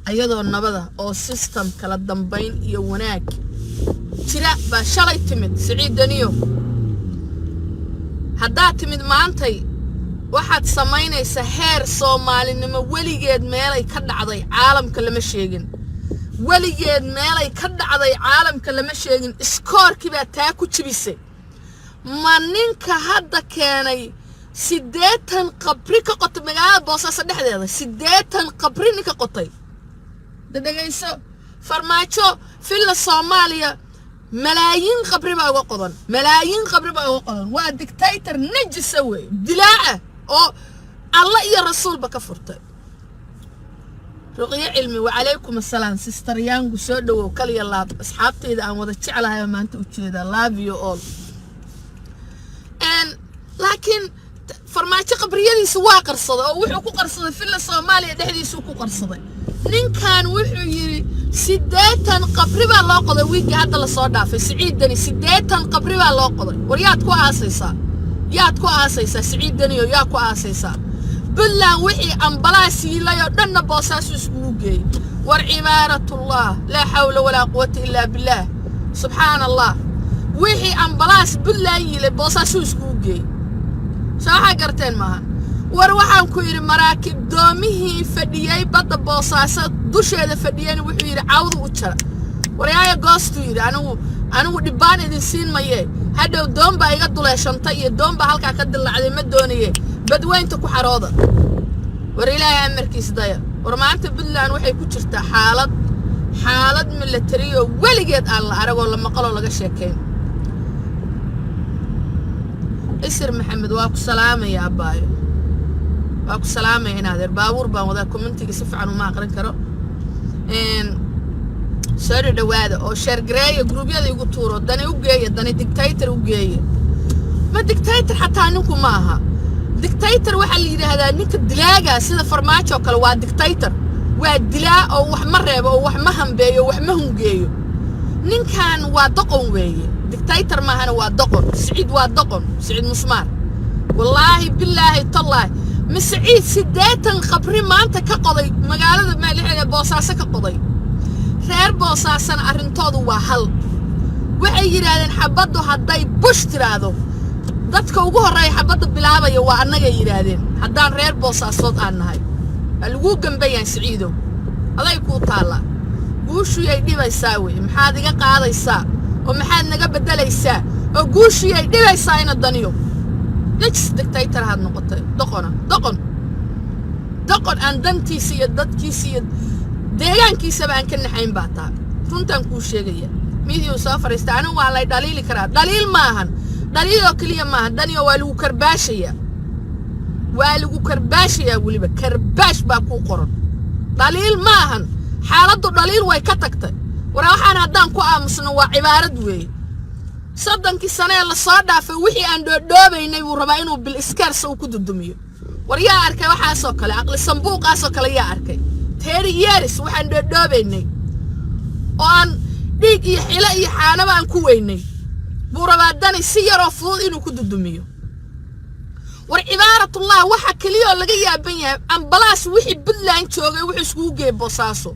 ayadoo nabada oo system kala dambayn iyo wanaag jira baa shalay timid Siciid Daniyo haddaa timid maantay waxaad samaynaysaa heer Soomaalinimo weligeed meelay ka dhacday caalamka lama sheegin weligeed meelay ka dhacday caalamka lama sheegin iskoorkii baa taa ku jibisay ma ninka hadda keenay 80 qabri ka qotay magaalada Boosaaso dhexdeeda 80 qabri ninka qotay dadagayso farmaajo filla Soomaaliya malaayiin qabri baa uga qodan malaayiin qabri baa uga qodan waa dictator najisa way dilaaca oo Allah iyo rasuulba ka furtay ruqiya cilmi wa alaykum assalam sister yangu soo dhawow kaliya laab asxaabteyda aan wada jecelahay maanta u jeeda love you all and laakiin farmaajo qabriyadiisa waa qarsaday oo wuxuu ku qarsaday filla Soomaaliya dhexdiisa ku qarsaday ninkan wuxuu yiri 80 qabri baa loo qoday wiigi hadda la soo dhaafay Siciid Dani 80 qabri baa loo qoday war yaad ku aasaysaa Siciid Dani oo yaa ku aasaysaa billaan wixii ambalaas yilayo dhanna Boosaaso isku geey war ibaaratullah la hawla wala quwwata illa billah subhanallah wixii ambalaas billaan yilay Boosaaso isku geey saaxa garteen maaha war waxaan ku yiri maraakib doomihii fadhiyay badda Boosaaso dusheeda fadhiyeen wuxuu yiri caawdu u jara waryaaya goostu yiri anigu dhibaan idin siin maye hadhow doomba iga duleeshantay iyo doomba halka ka dilacday ma dooniye badweynta ku xarooda war ilaahay amarkiis daya war maanta Puntland waxay ku jirtaa xaalad military oo weligeed aan la arago la maqalo laga sheekeen isir maxamed waa ku salaamaya abaayo waa ku salaamay inaadeer baabuur baan wada commentiga si fiican uma aqrin karo soo dhawaada oo share gareeyo group-yada igu tuuro dani u geeyo dani dictator u geeyo ma dictator xataa ninku ma aha dictator waxa la yiraahdaa ninka dilaaga sida farmaajo kale waa dictator waa dilaa oo wax ma reebo oo wax ma hambeeyo wax ma hungeeyo ninkan waa doqon weeye dictator ma ahana waa doqon Siciid waa doqon Siciid Musmaar wallahi billahi tallahi مسعيد 80 qabri maanta ka qoday magaalada Maalixda Boosaaso ka qoday reer Boosaasan arintoodu waa hal waxay yiraahdeen xabadu haday bush tiraado dadka ugu horeeya xabada bilaabaya waa anaga yiraahdeen hadaan reer Boosaasood aan nahay lagu gambayaan Siciidow aday ku taala guushu ay dhibaysaa way maxaad iga qaadaysaa oo maxaad naga bedelaysaa oo guushu ay dhibaysaa ina daniyo next dictator had noqotay doqon aan dantiisa iyo dadkiisa iyo deegaankiisa baan ka naxayn baataa runtan ku sheegaya midii soo fariistay anigu waa la dhaliili karaa dhaliil maahan dhaliil oo kaliya maahan daniyo waa lagu karbaashaya waliba karbaash baa ku qoran dhaliil maahan xaaladdu dhaliil way ka tagtay war waxaan hadaan ku aamusno waa cibaarad weey صدقني سنة اللي صادع في وحي عند دوبيني وربعينه بالإسكارس وكدودميو وريا أركي وحا سوكلي عقل الصنبوق أسوكلي يا أركي تهري يارس وحي عند دوبيني وان ديكي حلاقي حانا بان كويني وربعداني سيارة فوض إنو كدودميو ورعبارة الله وحا كليو اللي يا بنيا أم بلاس وحي بلان شوغي وحي سكوغي بوساسو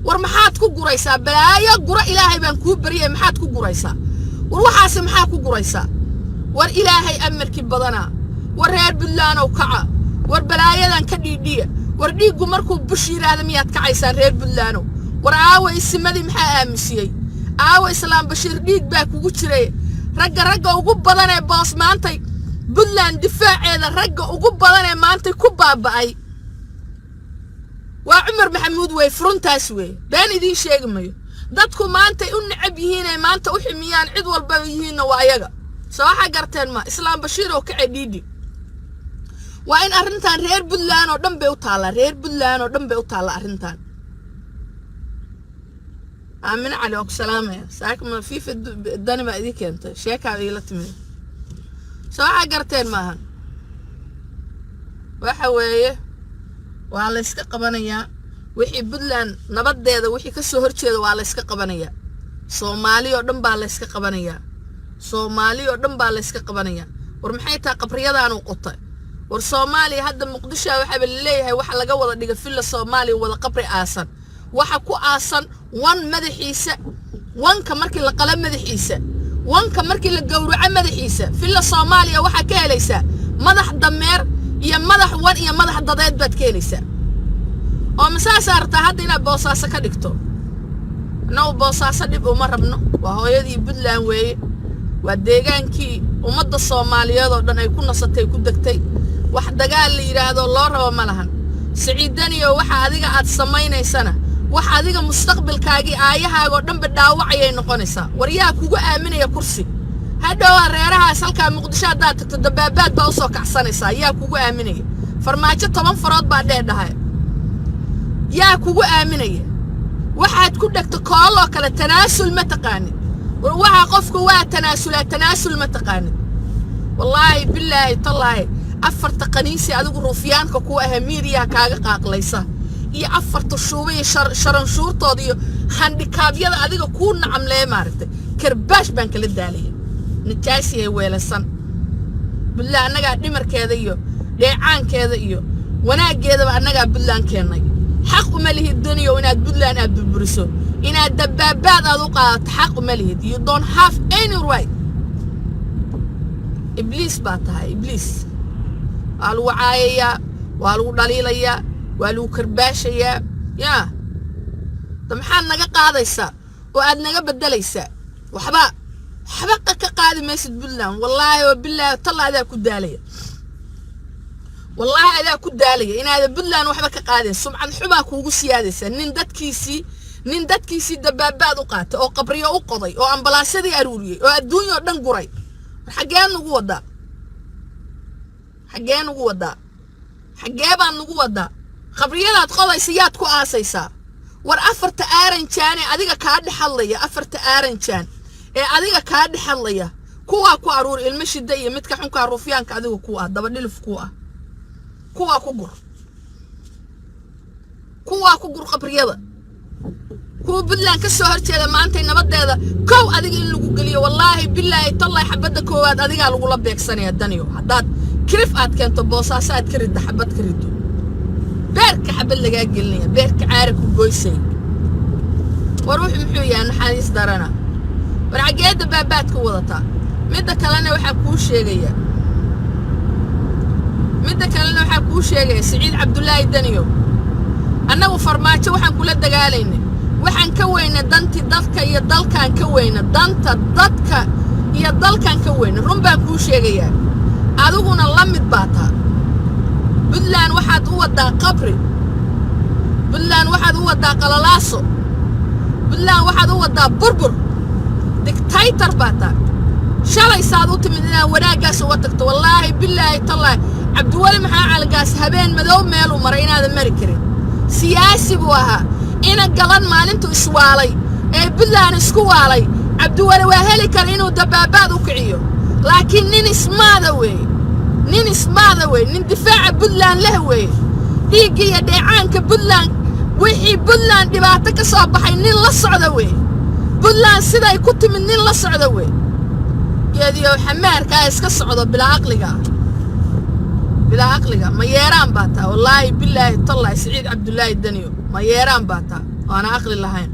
ورمحات كو قريسا بلايا قرى إلهي بان كو بريا محات كو قريسا وروحاس maxaa ku guraysa war ilaahay amarkii badana war reer Puntland oo kaca war balaayadan ka dhiidhiya war dhiigu markuu bushiraada miyaad kacaysaan reer Puntland war aawa ismadii maxaa aamusiyay aawa islaam bashir dhiig baa kugu jiray ragga ugu badan ee boos maantay Puntland difaaceeda ragga ugu badan ee maantay ku baaba'ay waa Umar Maxamuud way frontaas way baan idin sheegmayo dadku maanta u nacab yihiin ee maanta u ximiyaan cid walba yihiin waa ayaga soo xagarteen ma islaam bashiir oo ka xidhiidhi waa in arintan reer Puntland oo dhan bay u taala arintan aamin cali oo salaamaya saakma fi dani ma idin keentay sheeka ay la timid soo xagarteen maaha waxa weeye waa la iska qabanayaa wixii Puntland nabadeeda wixii ka soo horjeeda waa la iska qabanaya Soomaaliya oo dhan baa la iska qabanaya war maxay taa qabriyadaan u qotay war Soomaaliya hadda Muqdisho waxa leeyahay waxa laga wada dhiga filla Soomaaliya wada qabri aasan waxa ku aasan wan madaxiisa wanka markii la qala madaxiisa wanka markii la gowraco madaxiisa filla Soomaaliya waxa ka helaysa madax dameer iyo madax wan iyo madax dadeed baad ka helaysa oo masaas arta hadda inaad Boosaaso ka dhigto noo Boosaaso dib uma rabno waa hooyadii Puntland weeye waa deegaankii ummadda Soomaaliyeed oo dhan ay ku nasatay ku degtay wax dagaal la yiraahdo loo rabo ma lahan Siciidaniyo waxa adiga aad samaynaysana waxa adiga mustaqbalkaagi aayahaaga oo dhan badhaawacay noqonaysa wariyaa kugu aaminaya kursi hadhow reerahaas halka Muqdisho hadaad tagto dabaabaad baa u soo kacsanaysa yaa kugu aaminaya farmaajo 10 farood baa dheedhahay yaa kugu aaminaya waxaad ku dhagto koolo kala tanaasul ma taqaanid waxa qofku waa tanaasul ma taqaanid wallahi billahi tallahi afarta qaniisi adigu ruufiyaanka ku ah miiriya kaaga qaaqlaysa iyo afarta shuubay sharan shuurtood iyo handikaabyada adiga ku nacamlee maartay karbaash baan kala daalay nijaasi ay weelasan billahi anaga dhimarkeeda iyo dheecaankeeda iyo wanaageeda anaga Puntland keenay حق مليه الدنيا وإناد بدلان أبد برسو إناد دبابات أذوقات حق مليه you don't have any right إبليس باتها إبليس قالوا عايا قالوا دليليا قالوا كرباشيا يا طمحان نجا قاضيسا وأد نجا بدليسا وحبقك قاضي مسجد بدلان والله وبالله طلع ذا كدالية والله هذا كدالي إن هذا بدلان وحبك قادين سمعا حبا كوغو سيادسة نين دادكيسي دبابات وقات أو قبرية أو قضي أو أمبلاسة أروري أو الدنيا دان قري حقيان نقوة دا حقيبان نقوة دا خبرية لا تقضي سياد كو آسيسا war afarta aaranjaan ee adiga ka dhaxalaya afarta aaranjaan ee adiga ka dhaxalaya kuwa ku aruur ilmo shida iyo midka xunka ruufiyaanka adiga ku ah daba dhilif ku ah kuwa ku gur qabriyada kuwa Puntland ka soo horjeeda maanta nabadeeda kow adiga in lagu galiyo wallahi billahi tallahi xabada koowaad adiga lagu la beegsanaya daniyo hadaad kirif aad keento Boosaaso aad ka ridda xabad ka riddo beerka xabad laga gelinaya beerka caarku goysay waruux muxuu yahay naxariis darana warcageeda baabaadka wadata midda kalena waxa kuu sheegaya Saciid Cabdullaahi Daniyo annagu farmaajo waxaan kula dagaalaynay waxaan ka weyna danti dadka iyo dalkan ka weyna danta dadka iyo dalkan ka weyna run baan kuu sheegaya adiguna la mid baata Puntland waxaad u wadaa qabri Puntland waxaad u wadaa qalalaaso Puntland waxaad u wadaa burbur dictator baata shalay saad u timid inaan wanaagaas uga tagto wallahi billahi tallahi Cabdiwali maxaa calgaas habeen madow meel u maray inaad mari karin siyaasi buu ahaa ina galan maalintu iswaalay ee Puntland isku waalay Cabdiwali waa heli kar inuu dabaabaad u kiciyo laakiin nin ismaada wey nin difaaca Puntland leh wey dhiigiya dheecaanka Puntland wixii Puntland dhibaato ka soo baxay nin la socda wey Puntland siday ku timid nin la socda wey geediyo xamaarka iska socdo bila aqliga ma yeeraan baata wallahi billahi tallahi Saciid Cabdullaahi Daniyo ma yeeraan baata waana aqli lahayn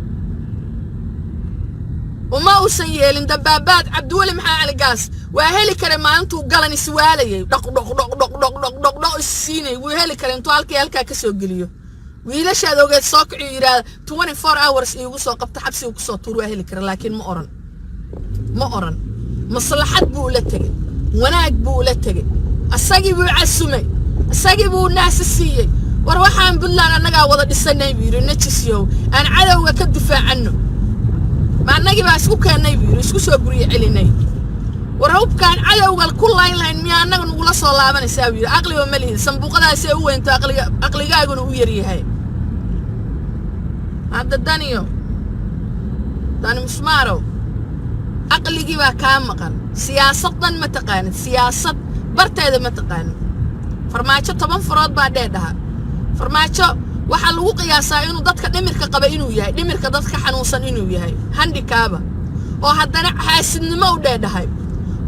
وما وسيل إن دبابات عبد الولي محل القاس وأهلي كريم ما أنتوا قالني سوالي دق السيني وأهلي كريم طالك يالك كسو قليو ويلاش هذا وقت ساق عيرا 24 hours يوصل قبت حبسي وقصة طول وأهلي كريم لكن ما أرن مصلحات بولتك وناك بولتك الساقي بعسمي الساقي بالناس السيء وروحان بالله أنا قاعد وضع السنة يبيرو نتشيو أنا على وكدفع عنه ما نجيب أسوق كان يبيرو إسكو سوبري علينا وروب كان على وقال كل لاين ميا أنا نقول صلاة ما نسوي عقلي ومليه سنبوق هذا سوي أنت عقلي قاعد ويري هاي هذا دانيو داني مسمارو عقلي جيبها كام مكان سياستنا متقان سياسة برتة متقان فرماجة طبعا فراد بعدها فرماجة waxaa lagu qiyaasaa inuu dadka dhimirka qaba inuu yahay dhimirka dadka xanuunsan inuu yahay handikaaba oo haddana xaasidnimo u dheedhahay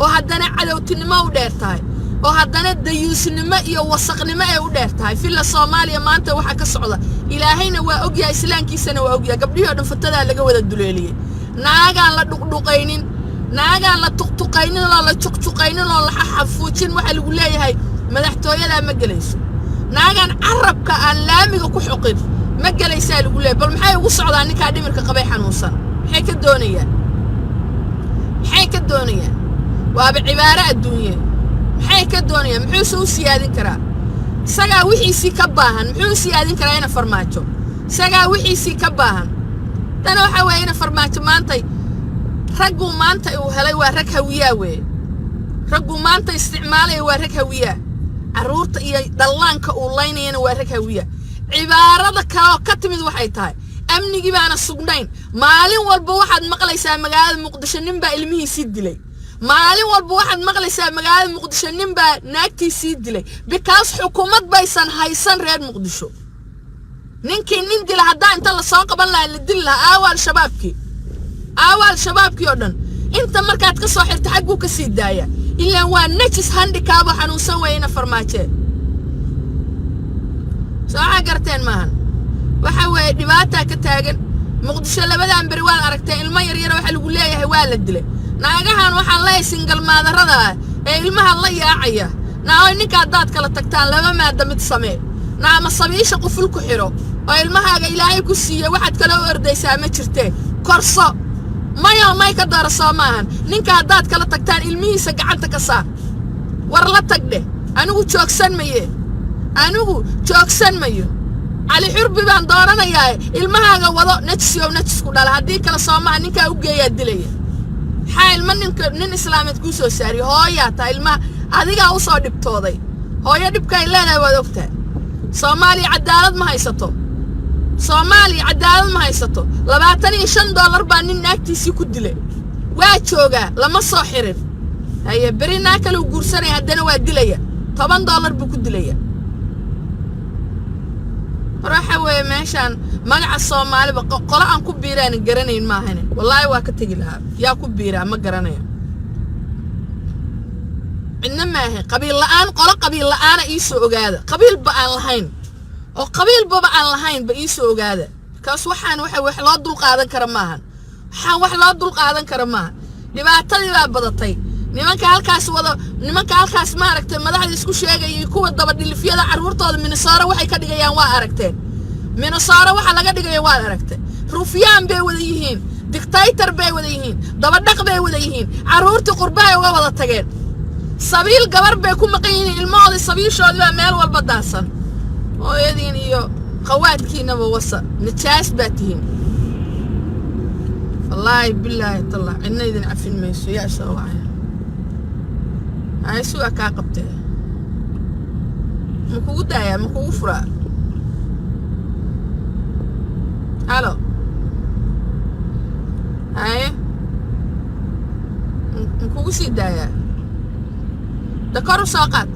oo haddana cadawtinimo u dheertahay oo haddana dayuusnimo iyo wasaqnimo ay u dheertahay filla Soomaaliya maanta waxa ka socda ilaahayna waa ogyahay islaankiisana waa ogyahay gabdhiyo dhan fatada laga wada duleeliyay naagaan la dhuqdhuqaynin naagaan la tuqtuqaynin oo la juqjuqaynin oo la xafuujin waxa lagu leeyahay madaxtooyada ma galayso naagaan carabka aan laamiga ku xoqin ma galaysaa lagu leeyahay bal maxay ugu socdaan ninka dhimirka qabay xanuunsan maxay ka doonayaan waaba cibaaro adduunye maxay ka doonayaan muxuu soo siyaadin karaa isagaa wixiisii ka baahan muxuu siyaadin karaa ina farmaajo isagaa wixiisii ka baahan tan waxa weeye ina farmaajo maantay raggu maanta uu helay waa rag hawiyaa weeye raggu maanta isticmaalay waa rag hawiyaa caruurta iyo dhallaanka uu laynayna waa rag hawiyaa cibaarada kale ka timid waxay tahay amnigi baana sugnayn maalin walba waxaad maqlaysaa magaalada Muqdisho nin baa ilmihiisii dilay maalin walba waxaad maqlaysaa magaalada Muqdisho nin baa naagtiisii dilay because xukuumad baysan haysan reer Muqdisho ninkii nin dila hadaa inta la soo qaban lahaa la dil lahaa awal shabaabkii oo dhan inta markaad ka soo xirta xaggu ka sii daaya ilaa waa najis handicap xanuunsan wayna farmaaje soo garteen maahan waxa weeye dhibaato ka taagan Muqdisho labadan bari waan aragtay ilmo yar yar waxa lagu leeyahay waa la dilay naagahan waxa la single maadarada ee ilmaha la yaacaya naaw ninka dad kala tagtaan laba maada mid samee naama sabiisha quful ku xiro oo ilmahaaga ilaahay ku siiyay waxaad kala ordaysaa ma jirtee korso may ka darso maahan ninka dad kala tagtaan ilmihiisa gacanta ka saar war la tagde anigu joogsan mayo علي حربي بان دورنا يا المها وضع نتس كلها هدي كلا صامع نكا وجاي الدلية حال من نن إسلام تقوسو ساري هاي تا المها هذيك أوصل دبتوضي هاي دبكا إلا أنا ودكتور صومالي عدالة ما هيسطو لبعتني $5 بان نكتي سيكو دلية واتشوجا لما صاحرين هي برينا كلو جورسني هدنا وادلية $8 بكو دلية راح وين ماشان مقع الصومالي قلا عن كبيران الجرانين ما هنا والله واكتجي لها يا كبيرة ما جرانين إنما هي قبيل الآن قلا قبيل الآن يسوق هذا قبيل بقى الحين أو قبيل بقى الحين بيسوق هذا كاس وحن وحلا دول قاعدين كرماهن وحلا دول قاعدين كرماهن دبعتني لا بدطي nimanka halkaas ma aragtay madaxda isku sheegay kuwa dabadhilifyada caruurtooda Minnesota waxay ka dhigayaan waa aragteen Minnesota waxa laga dhigay waa aragtay rufyaan bay wada yihiin dictator bay wada yihiin dabadhaq bay wada yihiin caruurta qurbaha uga wada tageen sabiil gabar bay ku maqan yihiin ilmahooda sabiishooda meel walba daasan oo eedin iyo qawaadkiinaba wasa nijaas baatihiin wallahi billahi tallah inaydan afin mayso yaa sawaa عايزو أكاقبته مكو دايا مكو فرا هلو هاي مكو سي دايا دكارو ساقات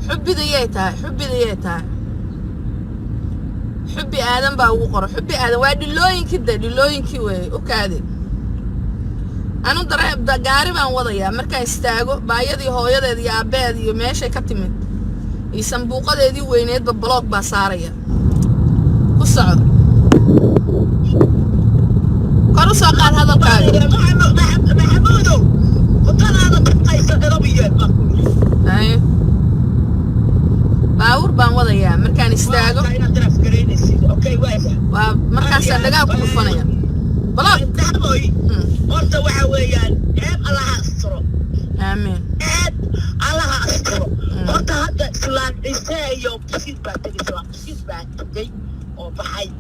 حبي ديتها حبي آدم باوقر حبي آدم وادي لوين كده دلوين كيوي وكادي أنا ضرب دقارب عن وضيع مركز استاجو بايدي هو يدي عبادي ماشي كتمت يسمبوقة دي وينات ببلاك بصارية قصعد كروسا قال هذا القاعد محمودو وطلع هذا قيس ربيع أيه باور بان وضيع مركان استاجو اوكي واقف ومركز دقاق كفنيا بلاك دحبوي قلت waxa weeyaan الله استر امين الله استر قلت هذا فلان يسايو بسيط باتري فلان باتري او بحي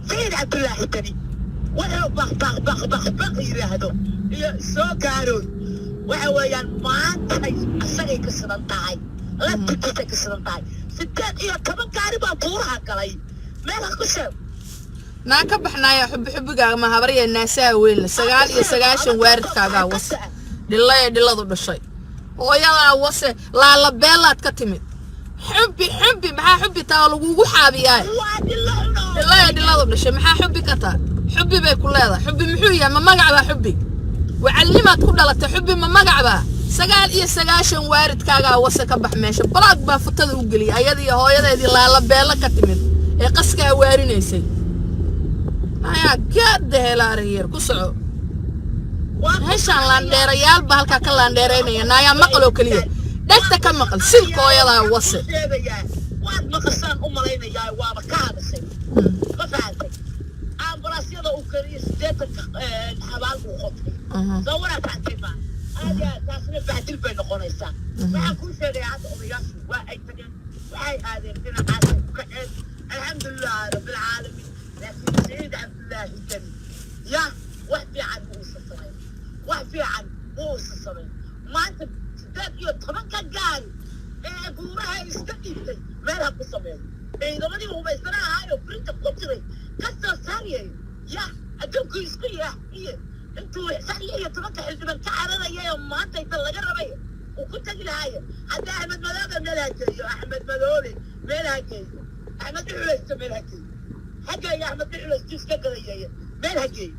فين عبد الله الثاني وانا بخ يراهدو سو كارون waxa weeyaan maanta asagay ka sidan tahay la tikita ka sidan tahay 8 gaari baa buuraha galay meel ku sheeg naa ka baxnaayo xubbiga ma habarya naasaa weyn 9 waaridkaaga was dhiladu dhashay hooyada wase la beelaad ka timid xubbi maxaa xubbi taa lagu xaabiyaa dhiladu dhashay maxaa xubbi ka taa حبي بيكون هذا حبي محوية ما مقعبة حبي وعلمت كل لك حبي ما مقعبة سجال إيه سجاشن وارد كاجا وسكبح ماشي بلاك بفتة وقلي أيدي هو يدي لا بيلا كتمن قسك وارين يسي يا قد هلارير كسر هشان لانديريال بهالك كلانديرين نايا مقلو كليه دكتا كم مقل سلكو يلا وصل واد مقصان أمرينا يا وابا كهذا شيء ما فهمتك أمبراسيدا أوكرانيا سديتك حبال وخطي زورا تعطي ما هذه تاسمي بعد البين قنيسان ما كل شيء يعاد أضياف واحد تجن واحد هذه كنا عاد كأن الحمد لله رب العالمين لكن سيد عبد الله الجليل يا واحد في عن موسى الصغير واحد في عن موسى الصغير ما أنت تدقي طبعا كان قال بوراها يستقيمتي مالها بالصبيان إذا ما دي هو بيصنعها هاي وبرنت قطري كسر سارية يا أدوك يسقيها هي أنتوا سارية تمكح الجبل تعالنا يا ما أنت يطلع جربية وكنت أقول هاي حتى أحمد ملاذ مالها كي أحمد ملولي مالها كي أحمد العليس مالها كي حاجة يا أحمد العليس تسكت كذا مالها كي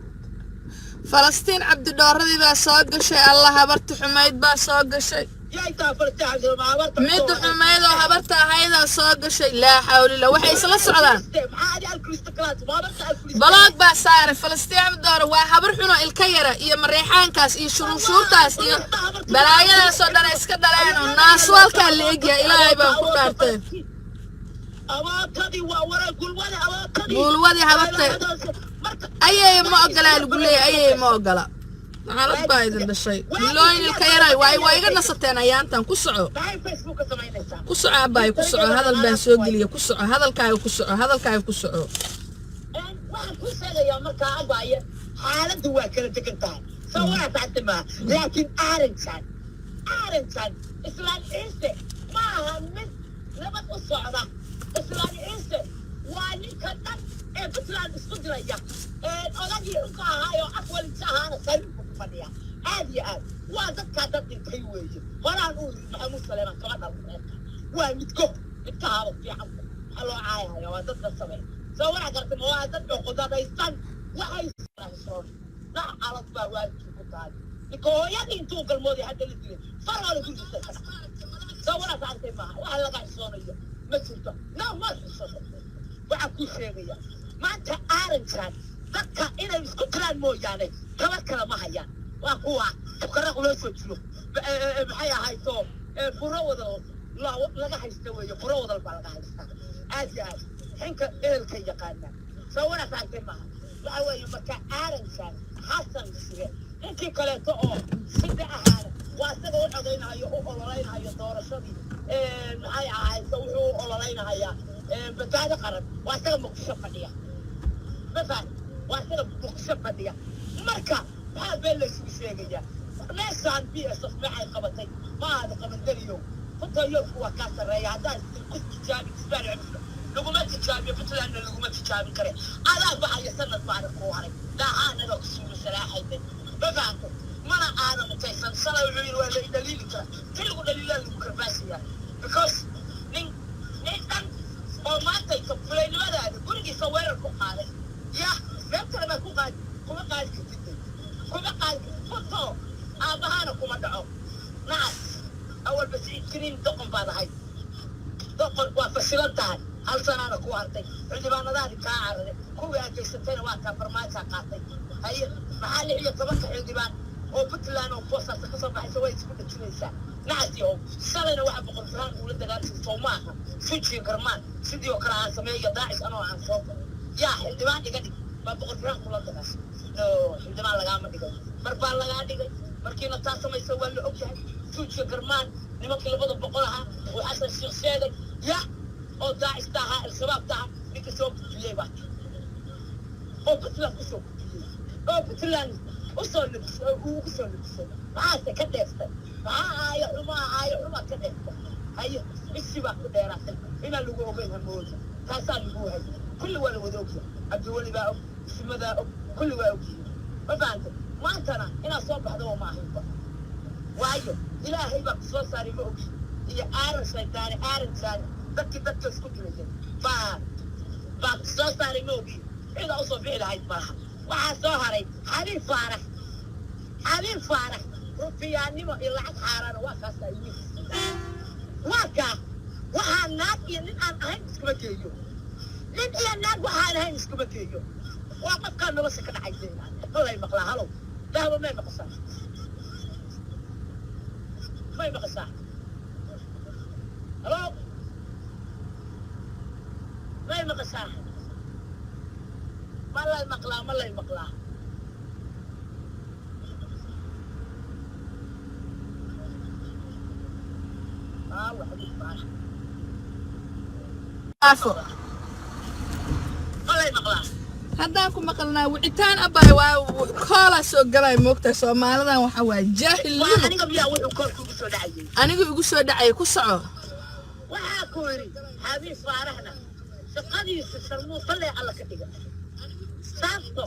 فلسطين عبد الدور ذي بساق شيء الله هبرت حميد بساق شيء مد حميد وهبرت هيدا ساق شيء لا حول الله وحي سلس على بلاك بسعر فلسطين عبد الدور وهبر حنا الكيرة إيه مريحان كاس إيه شروشور كاس إيه بلايا صدنا إسكت دلنا الناس والكل يجي إلى يبقى كارته قول ودي هبرت أيه ما أقلا يقول لي أيه ما أقلا على بايد الشيء لوين الكيراي واي قلنا ستين أيام كسعوا كسعوا باي كسعوا هذا البنسوق لي كسعوا هذا الكاي كسعوا هذا الكاي كسعوا واحد كسعوا يا مركا أباية حالة دوا كانت تكنتها سويت عتمها لكن أرنسان إسلام إنسى ما همت لما تصعده إسلام إنسى واني كذا بطلان اسكندرية أولادي عقا هاي أقوى لساها سلم فنيا هذه وهذا كاتب الكيوي ولا نقول محمود سليمان كمان أقول ومتكو متكهرب في حمد حلو عايا يا وهذا السبعين سوى عقرت مواد عقدة يستن وعايز يسون لا على طبع واحد كتاد لكويا إنتو كالمودي حتى اللي فرع لكل شيء سوى عقرت معه وعلى قاعد يسونيه مسيرته لا ما يسون وعكوش شيء ما أنت أرنسان ذكر إلى السكران مو يعني كلا ما هيا وأقوى تكره ولا سجلو بحياة هاي صوب فروض لا لا هيستوي فروض البلد هيستوي أجل حينك إلك يقالنا سوينا فاكر معه وأول يوم كان أرنسان حسن السير إنك كلا تقو سد أهل وأستغل علينا يقول علينا يدور شديد هاي سووا علينا هيا بتاعنا قرب وأستغل مكشف عليها مثلا وأنا مكشف بديا مركا ما بلش بشيء ليش عن بيئة صفمعي قبتي ما هذا قبل اليوم كنت اليوم هو كسر يا داس كنت جابي تسبر لو ما تجابي بتلا إنه لو ما تجابي كره أنا بقى يسند بعد القوارب لا أنا لو كسر سلاحي ما فهمت ما أنا متيسن صلاة وعين ولا دليل كذا كل دليل المكرباسية because نيتان أو ما تيكفلين ولا هذا كل شيء سوير القارب يا ممكن ما يكون قاعد كم قاعد كتير كم قاعد فطو أبهانا كم دعو ناس أول بس يمكن دقم بعد هاي دقم وفصلتها هل سنة أنا كوارتي عندما نادي كعارض كوي أجي ستين واقع فرماي ساقاتي هاي محل هي تبقى عندما وبتلان وفوسا تكسر بحيث هو يسكت الجنسة ناس يوم سنة واحد بقول فلان ولد قال صوماها سجي كرمان سيديو كران سمية داعش أنا عن صوت يا عندما دقيقة ما بقول فلان كل هذا لو عندما لقى ما دقيقة مربال لقى دقيقة مركينا تاسا ما يسوي له أوكي سجي كرمان نمكن لبض بقولها وحسن الشيخ سيدك يا أو داعش تاعها الشباب تاعها بيكسوب في بعض أو بتلان كسوب أو بتلان وصل لبس وصل لبس معاه كدفت معاه يا كدفت هاي السباق كديرات هنا اللي هو بينها موجة تاسان اللي هو هاي كل ولا وذوقه عبد الولي بقى اسمه ذا كل ولا ما فهمت ما ترى هنا صوب هذا هو ما هيبقى وايو إلهي بقى صوت صار يبقى هي آرن شيطاني آرن ثاني دك اسكت لي بقى صوت صار يبقى إذا أصلا في إلهي بقى وعصاري حليف فارح رفياني ما يلعب حارنا وكاسا يجي وكا وحناك يعني أنا هاي مسكبتيو لين إيه الناس وحنا هاي مسكبتيو وقف كان بس كده عايزين الله يمقلها هلو ده هو ما يمقصها ما يمقصها هلو ما يمقصها ما الله يمقلها عفوا الله يمقلها haddaan ku maqalnaa wicitaan abay waa koola soo galay moogta Soomaalidan waxa waa jaahil aniga biyaa wuxuu kool ku soo dhacay aniga igu soo dhacay ku soco waxa ku yiri habi faarahna shaqadiisa sarmuu talay alla ka dhiga saabto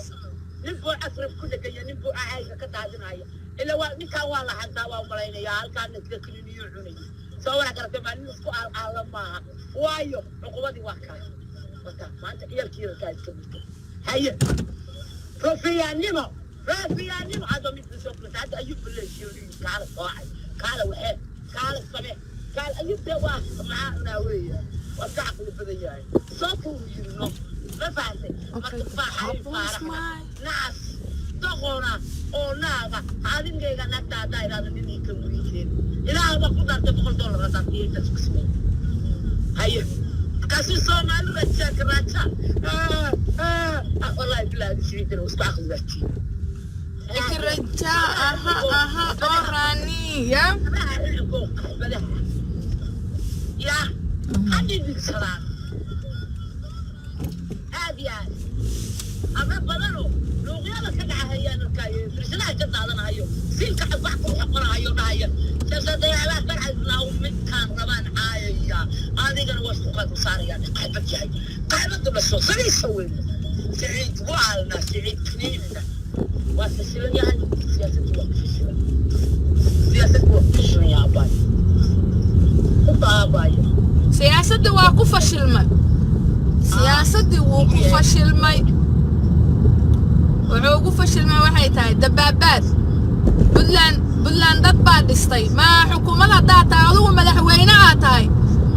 ninbu afrif ku dhagaya ninbu aayga ka daadinayo ila waa ninkan waa la hadaa waa malaynaya halkaan dadka kiniyo cunay soo wara gartay ma nin isku aalama waayo uqubadi waa ka wata maanta iyalkiina ka iska dhigto هيا رفيانيمو هذا مثل شوكولاتة هذا أيوب بالله يجيوني قال صاحي قال وحيد قال الصبح قال أيوب دواء معانا ويا وتعق البداية صوته يجينو ما فهمتي ما تفاح فرحنا ناس دغونا أو ناقة هذه نجينا نتا دايرة نني كمريتين إلى هذا قدر تبغى $1 تاتيه تسكسمي هيا كاسي سومالو رجع كراتا والله بلاد سيدنا واستاخذ ذاتي الرجاء اها اوراني يا يا حبيبي السلام هذه أنا بدلو لو غير كذا هيا نكاي فرسنا جد هذا هيو سيل كحب بحكم حقنا هيو هيا جسد يا لا ترى لو من كان ربان عايا هذه كان وسط صار يعني قلبك جاي قلبك بس صلي سوي سعيد وعلنا سعيد كنيننا واسسلني يعني سياسة وقت شنو يا باي باي سياسة واقف فشلمة سياسة واقف فشلمة وعوقف فشلمة waxay tahay dabaabad Buntland dad baa dhistay ma xukuumadda daataa adigu madaxweyne aad tahay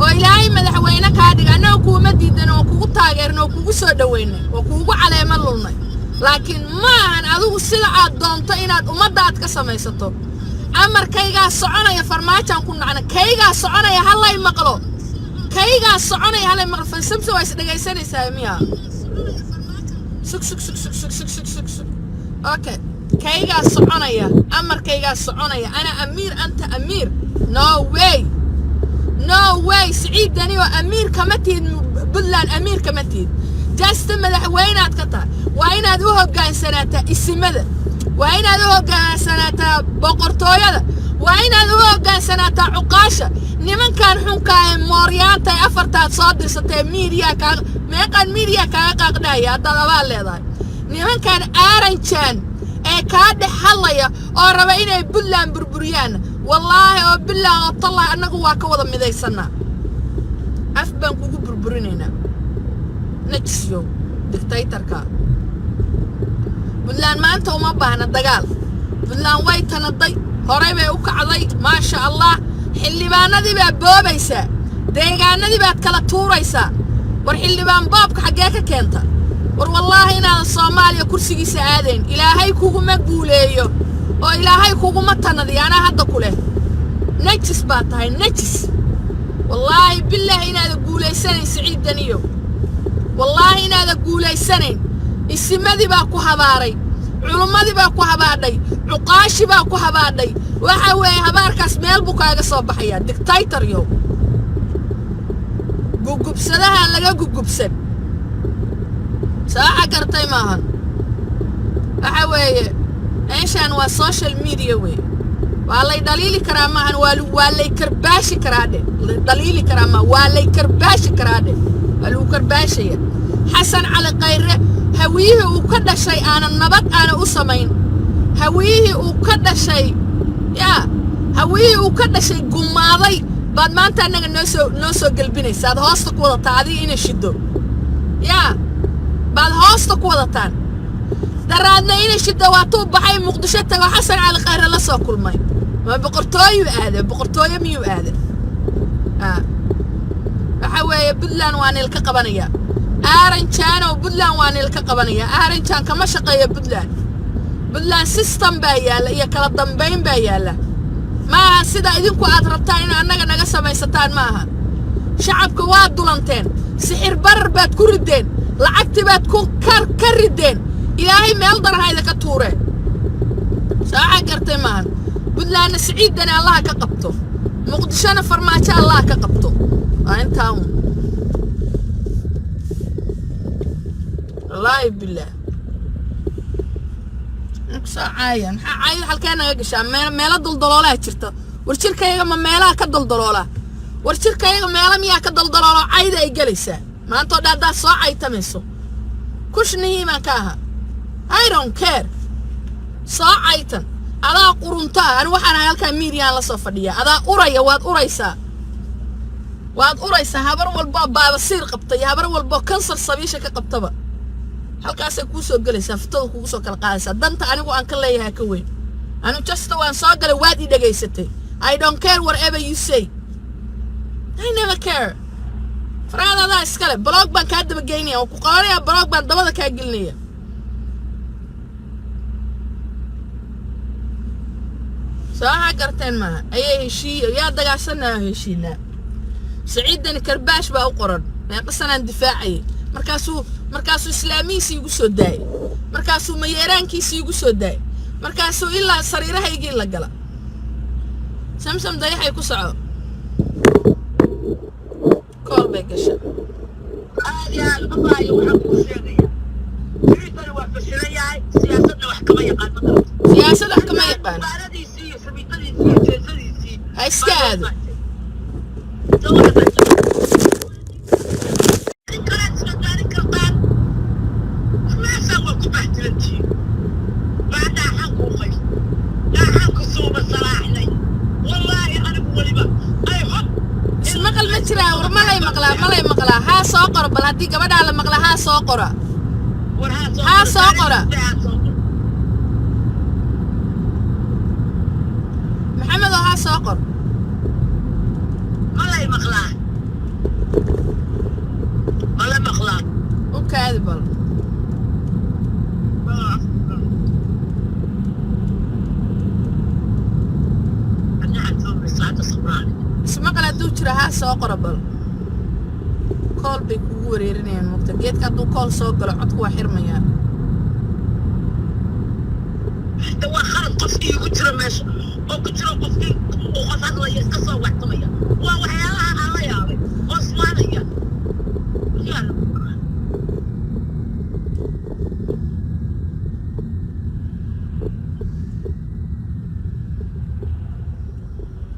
oo ilaahay madaxweyne ka dhigana kuma diidan oo kugu taageerno oo kugu soo dhaweynay oo kugu caleema lulnay laakiin ma ahan adigu sida aad doonto inaad ummadaad ka samaysato amarkayga soconaya farmaajan ku nacna kayga soconaya halay maqlo kayga soconaya halay maqlo fansamso way isdhagaysanaysaa miya suk okay kayga soconaya amarkayga soconaya ana amiir anta amiir no way سعيدني وأمير كمتين بلان أمير كمتين جالس مدحوينات كتا وين هذوه كان سنة السمدة وين هذوه كان سنة بقرطوية وين هذوه كان سنة عقاشة نمن كان حنكا موريان تاي أفرتات صادر ستة ميريا كا ما كان ميريا كا قدايا هذا بالله نمن كان آرنشان كاد حليا أو ربعين بلان بربريان والله وبالله طلع أنك واكوضا مذيسنا أفبان كوكو بربرينينا نجسيو دكتايتر كا بلان ما أنت وما باهنا الدقال بلان ويتنا الضي هريبا وكعضي ما شاء الله حلي بانا دي بابوبيسا ديقانا دي باتكالا توريسا ورحلي بان بابك حقاكا كينتا والله إنا الصوماليا كرسي سعادين إلهي كوكو مقبوليو oo ilaahay kugu ma tanadi ana hadda kule najis baa tahay najis wallahi billahi inaad guuleysanayn Saciidaniyo wallahi inaad guuleysanayn isimadii baa ku habaaray culumadii baa ku habaadhay cuqaashi baa ku habaadhay waxa weey habaarkaas meel buu kaaga soo baxaya dictator yo gugubsadaha laga gugubsan saaca gartay maahan waxa weeye إيشان والسوشيال ميديا وي والله دليلي كرامة والله كرباشي كرادة دليلي كرامة والله كرباشي كرادة والله كرباشي حسن على غيره هويه وكذا شيء أنا النبات أنا أسمين هويه وكذا شيء يا هويه وكذا شيء قماضي بعد ما أنت أنا نوسو قلبيني ساد هاستك ولا تعدي إن الشدو يا بعد هاستك ولا تان daraadna inay shida waatuu baxay muqdisho tago xasan cali khayre la soo kulmay ma boqortooyo aade boqortooyo miyuu aade waxa weeye Puntland waan ilka qabanaya aaranjaan oo Puntland waan ilka qabanaya aaranjaan kama shaqeeyo Puntland system baa yaala iyo kala dambeyn baa yaala maaha sida idinku aad rabtaan in annaga naga samaysataan maaha shacabka waa dulanteen sixir barar baad ku rideen lacagti baad ku ka rideen ilaahay meel darahayda ka tuure saaca gartay maahan Puntland siciidana Allah ka qabto muqdishona farmaajo Allah ka qabto intaan wallaahi billah saacayan hay halkeen naga gashaa meelo duldaloolaa jirta warjirkayga ma meelaha ka duldaloola warjirkayga meelo miyaa ka duldaloolo cayda ay galaysaa maanta oo dhaada soo caytamayso kushnihi ma ka aha I don't care soo caytan adaa qurunta aan waxaan halka miiriyaan la soo fadhiya adaa uraya waad uraysaa habar walba baabasiir qabtay habar walba kansar sabiisha ka qabtaba halkaas ay ku soo galaysaa fitada kugu soo kala qaadaysaa danta anigu aan ka leeyahay ka weyn anu just waan soo galay waad i dhageysatay I don't care whatever you say I never care faraadada iskale blog baan ka daba geynaya oo ku qaadaya blog baan dabada ka gelinaya saaha garteen ma ayay heshiiyo yaa dagaashanaa heshiina saciidan karbaash baa u qoran meeqasanaan difaacay markaasuu islaamiisi igu soo daay markaasuu mayeeraankiisi igu soo daay markaasuu ilaa sariirahaygii la gala samsam dayaxay ku soco kool bay gasha yaa abaayo waxaan kuu sheegaya ciidana waa fashilanayahay siyaasadna wax kama yaqaan siyaasadda wax kama yaqaan baaradiisii iyo sabiitadiisii iyo jeesadiisii ha iska aado malay maqlaa haa soo qoro bal haddii gabadhaa la maqlaa haa soo qora maxamed oo haa soo qor malay maqlaa u kaadi bal ismaqal hadduu jiro haa soo qoro bal kool bay kugu wareerinayaan mugta geedka hadduu kool soo galo codku waa xirmayaa waa khalad qofkii igu jiro meesha oo ku jiro qofkii uu qof hadlaya iska soo waxtamaya waa waxyaalaha aan la yaabay oo ismaanaya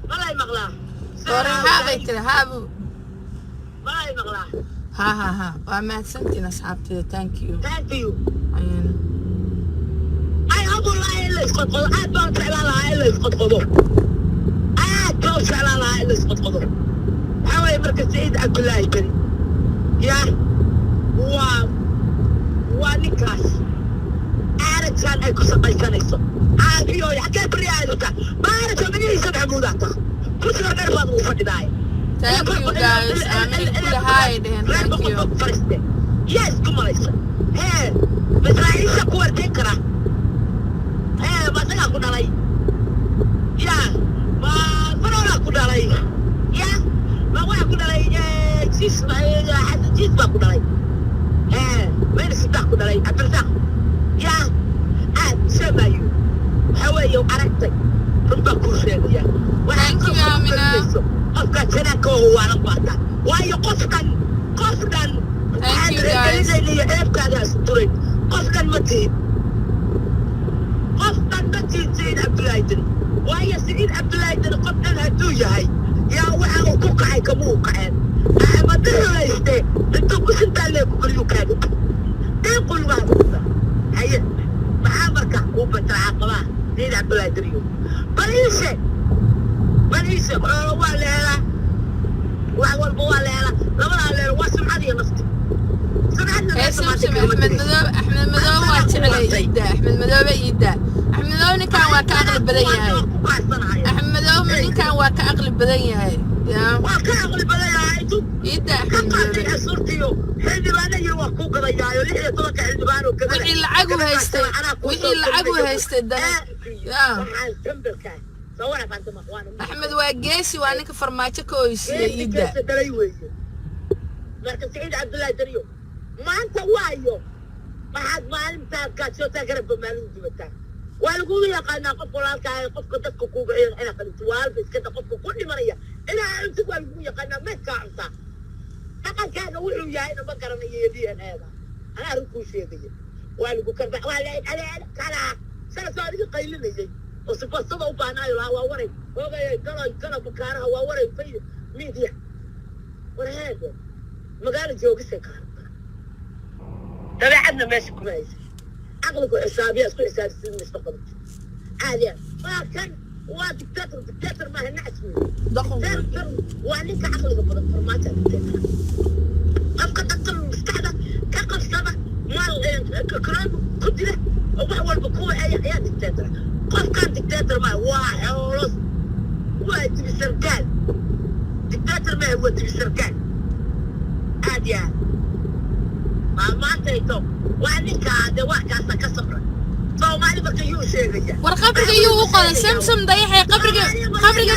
malay maqlaa haa bay tiri haabu malay maqlaa ها waa mahadsantiin asxaabtida thank you ay abu la ila isqodqodo aad baan jeclaan lahaa ila isqodqodo waxaa waaye marka saciid cabdullaahi beri yaa waa ninkaas aarajaan ay ku shaqaysanayso caafiyooy xaggee beri aadata maarata magaciisa maxamuudaa ta kursiga dheer baad ugu fadhidaaya thank you guys aamin kula haay dhehen thank you yes kumalaysa masaaciisha ku warteen kara masagaa ku dhalay ya ma faroolaa ku dhalay ya ma waxaa ku dhalay xasan jiis baa ku dhalay wayna saddex ku dhalay cabdirasaaq ya aad sheemaayo waxaa weeye aragtay run baa kuu sheegaya thank you Amina qofka janaanka oo waalan baata waayo qofkan thank you guys iyo eebkaada isturay qofkan ma tihin saciid cabdullaahi deni waayo saciid cabdullaahi deni qof dhan hadduu yahay yaa waxa uu ku kacay kama u kaceen madahlayste intuu kusintaale ku kaliyu kaaga in qulwaada haye maxaa marka uu bataa caqabaa saciid cabdullaahi deniyo baliise waa la helaa wax walba waa la helaa labadaa leelo waa sumcad iyo nafti سمسم أحمد مدوب واتعلي يدا أحمد مدوب يدا أحمد مدوب كان وكأغلب بدنيا أحمد مدوب كان وكأغلب بدنيا يا وكأغلب بدنيا يدا أحمد مدوب صورتيو حلي بانا يوقفوك ضيايو ليه طلعت حلي بانا وكذا وحي العقو هيستي وحي العقو هيستي يا أحمد واجيسي وأنا كفرماتي كويس يدا marka Saciid Cabdullaahi Dariyo maanta waayo maxaad maalintaad ka soo taageerba maalin dibata waa lagu yaqaanaa qof walaalka ah qofka dadka ku gacan ina qalinto waalba iska qofka ku dhimanaya ina inta waa lagu yaqaanaa meedka cunta dhaqankaaga wuxuu yahay inaba garanayo DNA-da ana arinku sheegay waa lagu karba waa la kala soo adiga qaylinayay oo si basada u baanayo waa waray hoogay kala bukaaraha waa waray media warheedo magaalo joogisa ka dabeecadna meesha kuma haysa aqligu xisaabiya isku xisaabsan mustaqbalka caadiya laakiin waa dictator ma hana asmi dictator waa ninka aqliga badan farmaajo dictator afka dadka mustaqbalka ka qabsada maal karaab ku dira wax walba ku ayaa dictator qofkan dictator ma waa xolos waa dictator dictator ma huwa dictator عادية ما تيتو وعنك هذا واحد أصلا كسبرة فهو ما لي بكيو شيء ورقبرك يوقع سمسم ضيحي قبرك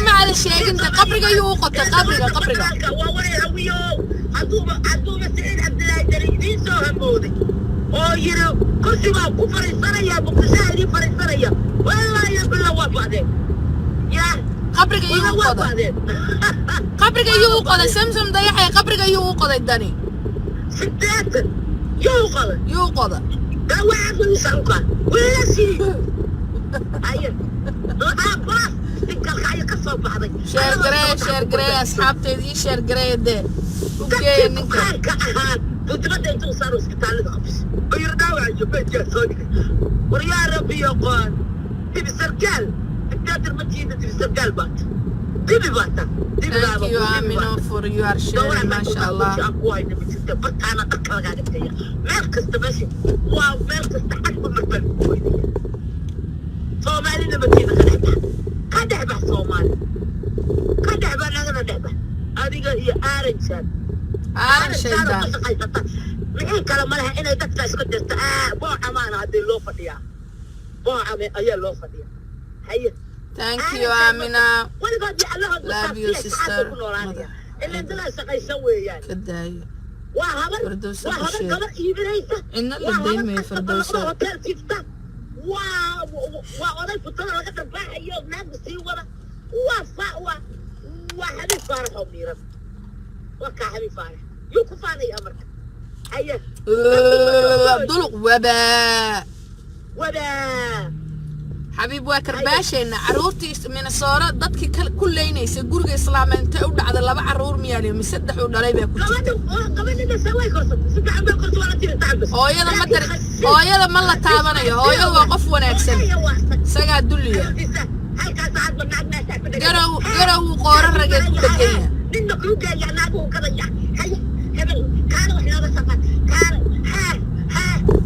ما على الشيء انت قبرك يوقع قبرك ووري هويو عدوب سعيد عبدالله دريدين سوهم مودي او يرو كرسي ما كفر السرية بقشاهدين فر السرية والله يبلا وفادين يا قبرك يوقع سمسم ضيحي قبرك يوقع الدني ستات يوقع ده واحد من سوقا ولا شيء ايوه خلاص تلقى خاية كسر بعضك شير جري اصحابتي دي شير جري ده اوكي نك وتبدا انتو صاروا اسكتال الخبز ويرداو على بيت يا صديقي ويا ربي يقول تبي سرقال التاتر مدينة تبي سرقال بات تبي باتا Thank you Amino for your sharing ما شاء الله أنا أكره قاعد أتكلم مركز تمشي ومركز تحت بالمرتب صومالي نبتينا كدعبة صومالي كدعبة أنا دعبة هذه هي آرنشان من كلام لها إنه تكتب سكتت بو عمان هذه اللو فديا بو عمان أيه اللو فديا هي Thank you Amina love you sister اللي انتنا سقيسوي يعني كداية فردوسة وهذا إيبريسة إن اللي دايما فردوسة وأنا الفترة لقد رباح يوم نام بسيورة وحبيب فارح وميرا وكحبيب فارح يوقفاني أمرك هيا ضلق وباء حبيب وكرباشين عروتي من الصورة ضدك كلينيس جورج إسلام أنت أود على الله عرور ميالي مسدح ودلائي بيكون قبل إنه سوي كرسي سبع عم بكرسي ولا تيجي تعبس هاي ما ترى هاي ما الله تعبنا يا هاي وقف ونكسر سجع الدنيا جرو قارن رجال كدقية إنه كروجا يا نابو كذا يا هبل كانوا إحنا بس كان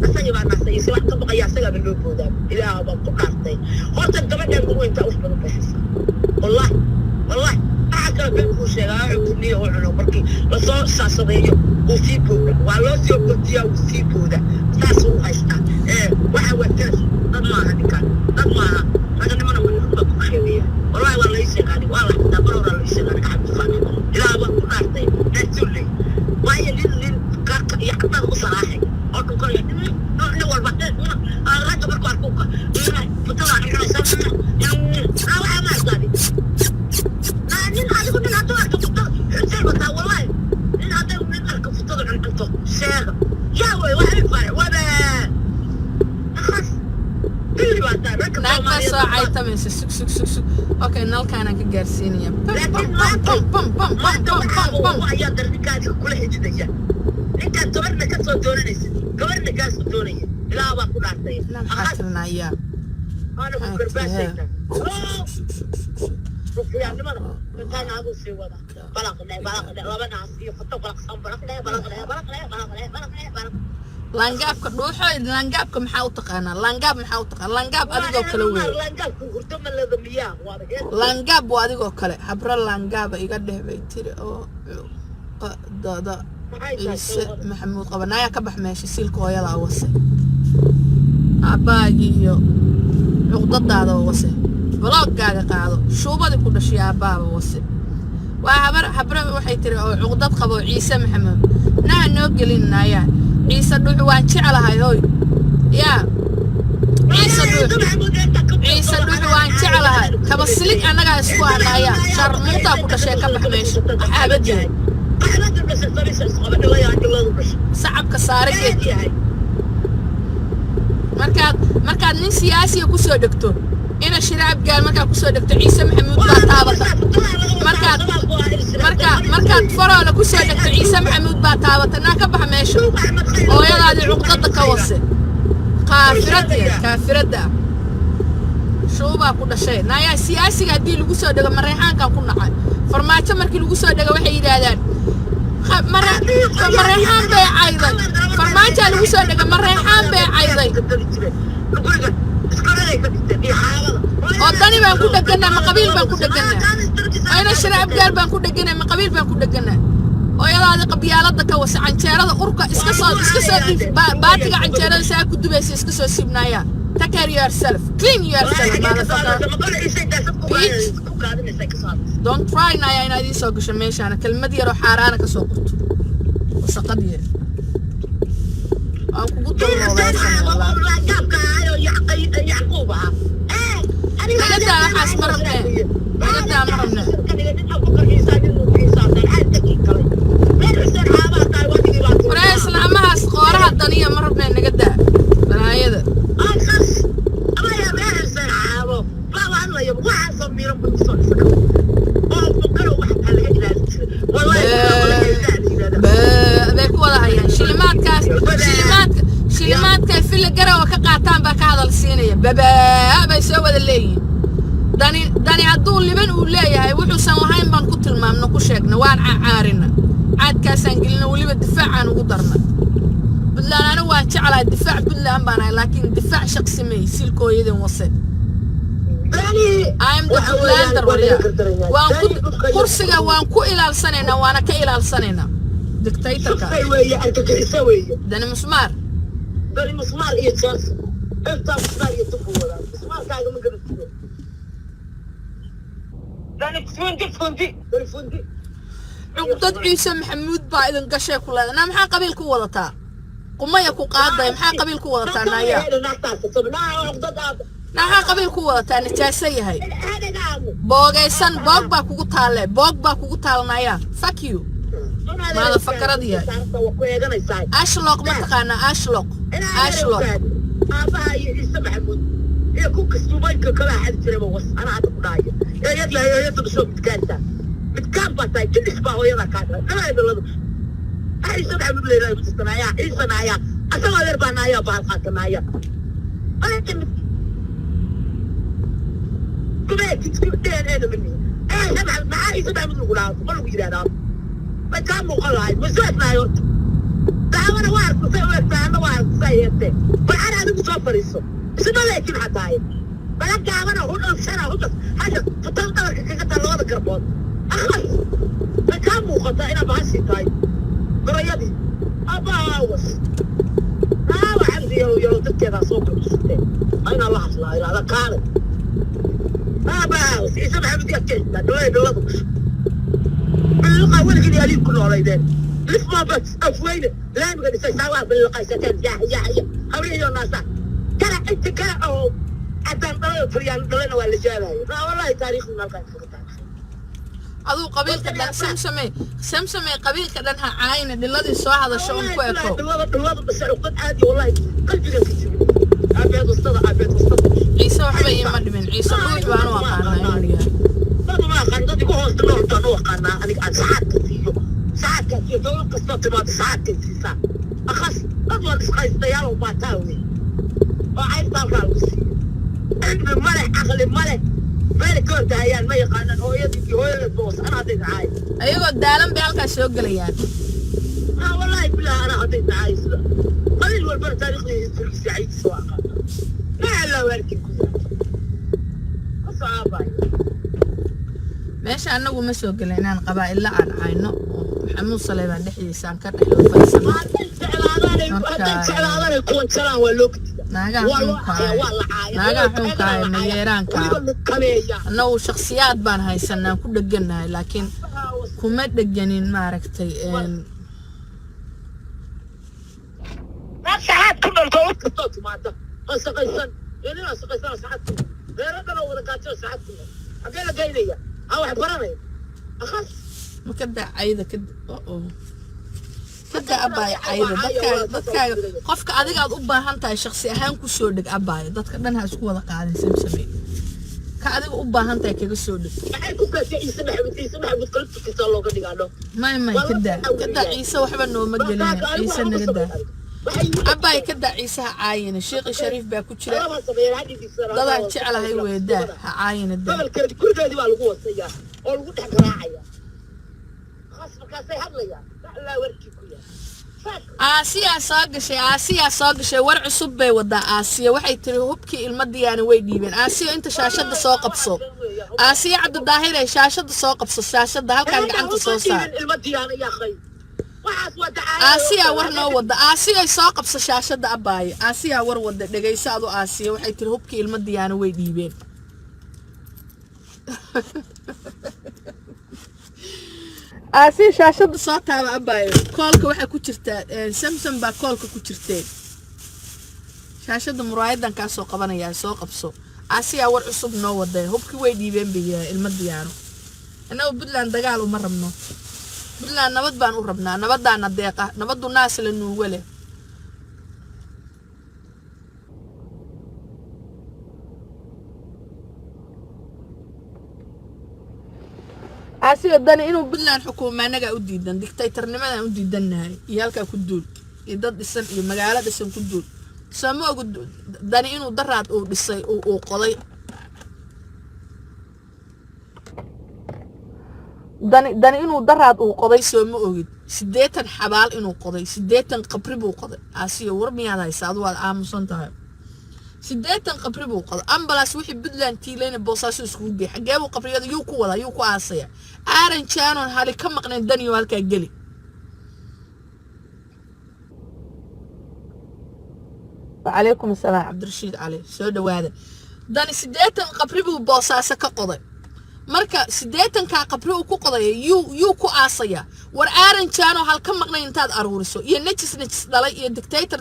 أسيبها ناسي سواء تبقى يا سجع باللوبو ده إذا أبغى قارتي هذا كمان يقولون أنت أصبر بحس والله أعكر بالكوشة عقني وعنو بركي لصار ساسبيه وسيبو ولا سيبوديا وسيبو ده ساسو هايستا وحاول كاس ما هذا نمنا ونحب كوشة والله يسيغاني والله دبروا يسيغاني كحب فاني إذا أبغى قارتي نسولي وهي لين يقطع صراحة أقول كل يوم نور بعدين رجع بركوا أركوكا بطلع إحنا سامنا أنا ما أصدقني نين هذا كنا نعطوه حسين بطلع والله نين هذا كنا نركب في طلع عنده شيخ يا وي واحد فرع ولا خلاص كل بعد ركب نعم ساعة تمام سك أوكي نال كان كجارسينيا لكن ما تبغى يا درني كذا كل حاجة إنك تورنا كسر دونيس تورنا كسر دونية لا باكو ناسي لا حاترنا يا أنا بكر باسينا يعني ما كان أبو سوى بلغنا لا بناسي حتى بلغ صام بلغنا laangaabka dhuuxo laangaabka maxaa u taqaanaa laangaab maxaa u taqaanaa laangaab adigoo kale weey laangaab waa adigoo kale habra laangaaba iga dheh bay tiri oo dada ciise maxamuud qabanaya ka bax meesha siilka hooyada wase aabbaagii iyo cuqdadaada wase blogaaga qaado shuubadii ku dhashay aabbaaba wase waa habra waxay tiri oo cuqdad qabo ciise maxamuud naa noo gelinaya ciise dhuux waan jecelahay hooy yaa ciise dhuux waan jecelahay kaba silig annagaa isku hanaya sharmuutaa ku dhashay ka bax meesha xaabadii sacabka saarageed markaad nin siyaasiya ku soo dhegto ina shiraab gaal markaad ku soo dhegto ciise maxamuud baa taabata markaad faroola ku soo dhegto ciise maxamuud baa taabata naa ka bax meesha hooyadaadii cuqdada ka wase kaafiradda shuubaa ku dhashay naayaa siyaasiga haddii lagu soo dhego mareexaankan ku nacay farmaajo markii lagu soo dhego waxay yidhaahdaan mareexaan bay cayday farmaajaa lagu soo dhega mareexaan bay cayday oo dani baan ku dheganaa ma qabiil baan ku dheganaa ayna shiraab gaal baan ku dheganaa ma qabiil baan ku dheganaa hooyadaadii qabyaalada ka wasa canjeerada urka iska soo dhiib baatiga canjeerada saa ku dubaysa iska soo siibnaaya take care yourself clean yourself don't try naya inaad ii soo gasho meeshaana kelmad yaroo xaaraana ka soo qorto wasaqad yar aan kugu dawloodaasanaagadaa waxaas ma rabnee nagadaa ma rabnee waree islaamahaas qooraha daniya ma rabnee nagadaa banaayada bay ku wada hayaan shilimaadka filla garawa ka qaataan baa ka hadal siinaya babaa bay soo wada leeyihiin dani hadduu liban uu leeyahay wuxuusan lahayn baan ku tilmaamno ku sheegna waan caarina caadkaasaan gelina weliba difaacaan ugu darna buntland anigu waan jeclahay difaac buntland baan ahay laakiin difaac shaqsi may silkooyadan wase I'm the Buntlander waryaa kursiga waan ku ilaalsanaynaa waana ka ilaalsanaynaa dictatorka dani musmaar iyo jaas intaa musmaar iyo tufu wada musmaarkaaga ma garatiyo dani fundi cuqdad ciise maxamuud baa idin gashay ku leedahay maxaa qabiil ku wadataa qumaya ku qaaday maxaa qabiil ku wadataa naaya maxaa qabiil ku wadataa najaaso yahay boogaysan boog baa kugu taalanaya fuck you maada fakarad yahay ashloq ma taqaanaa ashloq aabaha iyo ciise maxamuud ee ku kastuumayka kala xad jiraba was ana hadda ku dhaayo eeyad la eeyad soo midkaan baa tahay jidis baa hooyada ka dhacay dhalada ciise maxamuud leeyahay mustanaaya ciise naaya asagoo yar baa naaya baa qaatanaaya معايا سبع من الغلاف ما نقول هذا ما كان مقلعي مسويتنا يورت تعاون واحد مسويت أنا واحد سيئته فأنا هذا مسافر يسوع اسمه لكن حتى هاي بلك أنا هون سنة هون حاجة فتنت لك كذا لوضع كربون أخلص ما كان مقطع أنا بعشي تاي بريدي أبا عاوز عندي يلو تكذا صوب الستين أين الله لا هذا كارث عاوز عيسى محمد يكتب دولة باللقاء ولا كده يلين كله على يدين لف ما بس أفوينه لا يمكن يسوي باللقاء ستين يا هوري يوم ناسا كلا أنت كلا أو عدم دولة فريان دولة ولا جاله لا والله تاريخ من القاء aduu qabiilka dhan samsame qabiilka dhan ha caayna dhiladii soo hadasho un ku eko dhilada bas uqad aadi wallahi qalbiga ka jiro abeed wastada ciise waxba iima dhimin ciise ruux baan u aqaanaa dad ma aqaan dad igu hoosta nooltaan u aqaanaa aniga aan saacadka iyo dowlad kastoo timaado saacadka siisaa akhas dad waan isqaystayaal oo baataa wey oo cayrta halkaa lagu siiyo cilmi male caqli male meel koorta ayaan ma yaqaanaan hooyadii iyo hooyada boos anaa hadday tahay ayagoo daalan bay halkaas soo gelayaan wallahi والله بلا أنا عطيت عايز قليل والبر تاريخي في سعيد سواقة لا لا وركب صعبة meesha anagu ma soo galay inaan qabaa'illa aan cayno maxamuud saleebaan dhexdiisa aan ka dhexlo faysano naagaha xunka ee mayeeraanka annagu shakhsiyaad baan haysanaa ku dheganahay laakiin kuma dheganin maaragtay ساعات كنا نقول كتوت ماذا أسقيسن يعني أسقيسن ساعات غير هذا لو ذكرت ساعات أقول لك إيه أو حبرني أخس ma ka daa cayda ka daa abaayo cayda dadka qofka adiga aad u baahan tahay shakhsi ahaan ku soo dhig abaayo dadka dhan ha isku wada qaadin samsamay ka adiga u baahan tahay kaga soo dhig maxay ku kaasay Ciise Maxamed qalbkiisa looga dhigaano may ka daa Ciise waxba nooma gelin Ciise naga daa abay ka daa Ciise ha caayina Sheekh Shariif baa ku jira dadaan jecelahay weedaa ha caayina gobolka kurdeedii waa lagu wasayaa oo lagu dhex garaacaya khas markaasay hadlayaan la warki ku yahay Aasiya soo gashay war cusub bay wadaa Aasiya waxay tiri hubkii ilma diyaana way dhiibeen Aasiya inta shaashada soo qabso Aasiya Cabdidaahir ay shaashada soo qabso shaashada halkaan gacanta soo saar ilma diyaana yaa khay Aasiya war noo wada Aasiya soo qabso shaashada abaaye Aasiya war wada dhageyso adu Aasiya waxay tiri hubkii ilma diyaana way dhiibeen Aasiya shaashada soo taaba abaaye koolka waxa ku jirta Samsung baa koolka ku jirtay shaashada muraayadan ka soo qabanaya soo qabso Aasiya war cusub noo wada hubkii way dhiibeen biyaa ilma diyaano annagu Puntland dagaal uma rabno Puntland nabad baan u rabnaa nabadaana deeqa nabadu naas la nuuga leh Aasiya dani inuu Puntland xukuumo anaga u diidan dictatornimada u diidanahay iyo halka ku duul iyo dad dhisan iyo magaalo dhisan ku duul sama ugu dani inuu daraad uu dhisay uu qoday dani inuu daraad uu qoday soo ma ogid 80 xabaal inuu qoday 80 qabri buu qoday Aasiya war miyaad haysaa aad waad aamusan tahay 80 qabri buu qoday ambulance wixii Puntland tiilayna boosaaso isku geey xagee buu qabriyada yuu ku wada yuu ku aasaya aaran jaanon hali ka maqnay daniyo halka gali وعليكم السلام عبد الرشيد علي سو دواده داني 80 qabri buu boosaaso ka qoday marka 80 ka qabri uu ku qoday yuu ku aasaya war aaran jaano hal ka maqnay intaad aruuriso iyo najis dhalay iyo dictator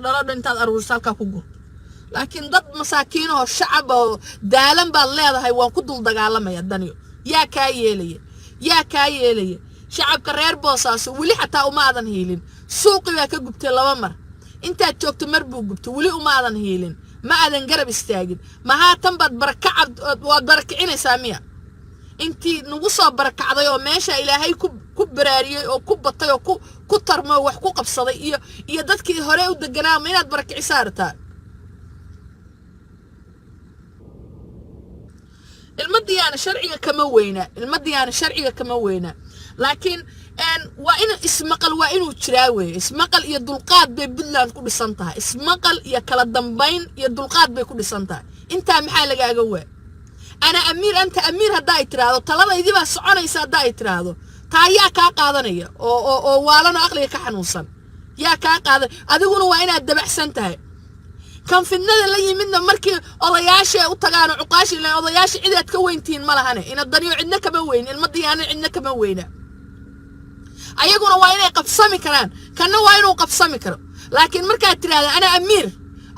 dhalay intaad aruuriso halka ku gur laakiin dad masaakiin oo shacab oo daalan baa leedahay waan ku dul dagaalamaya daniyo yaa ka yeelaya shacabka reer boosaaso wali xataa uma aadan heelin suuqi baa ka gubtay laba mar intaad joogto mar buu gubtay wali uma aadan heelin ma aadan garab istaagin ma haatan baad barakacad waad barakicinaysaa miya intii nagu soo barakacday oo meesha ilaahay ku baraariyay oo ku batay oo ku tarmo wax ku qabsaday iyo dadkii hore u deganaa ma inaad barakicisaartaa المديانة شرعية كما وينا لكن وإن اسمقل وإنه تراوي اسمقل يدلقات ببلان كل سنتها اسمقل يكلا دنبين يدلقات بكل سنتها انت محالك اقوى انا امير انت امير هداي ترادو طلبا يدي با سكونيسا هداي ترادو تا يا كا قادنيا او والنا عقلي ka xanuunsan yaa ka qaadan adiguna waa inaad dabacsan tahay kan fidnada la yimidna markii odayaasha u tagaan uqaashi la odayaasha ciidaad ka weyntiin ma lahane ina daniyo cidna kama weyn ilma diyaana cidna kama weyna ayaguna waa inay qabsami karaan kana waa inuu qabsami karo laakiin marka tiraada ana amiir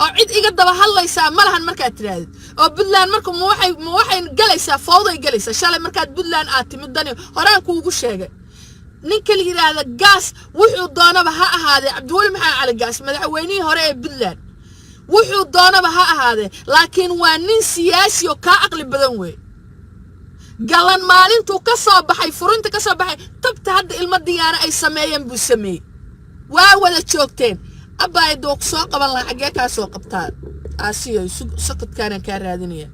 oo cid iga daba hadlaysa ma lahan marka tiraada oo Puntland markuu ma waxay galaysaa fawday galaysaa shalay marka Puntland aad timid daniyo horaan kuugu sheegay ninka la yiraahdo gaas wuxuu doonaba ha ahaadee Cabdiwali maxaa cali gaas madaxweynihii hore ee Puntland wuxuu doonaba ha ahaadee laakiin waa nin siyaasi oo ka aqli badan weey galan maalintu ka soo baxay furinta ka soo baxay tabta hadda ilma diyaana ay sameeyeen buu sameeyay waa wada joogteen abay doog soo qaban la xagee ka soo qabtaan Aasiya saqadkaana ka raadinaya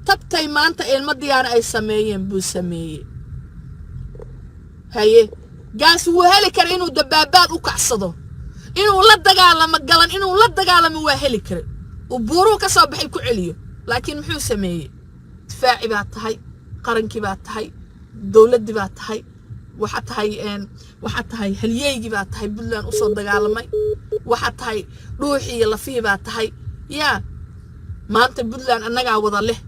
tabtay maanta ilma diyaana ay sameeyeen buu sameeyay haye gaas wuu heli kara inuu dabaabaad u kacsado inuu la dagaalamo galan inuu la dagaalamo waa heli kara oo buuruu ka soo baxay ku celiyo laakiin muxuu sameeyay difaaci baa tahay qarankii baa tahay dawladii baa tahay waxa tahay halyeeygi baa tahay Puntland u soo dagaalamay waxa tahay dhuuxii iyo lafii baa tahay yaa maanta Puntland annaga wada leh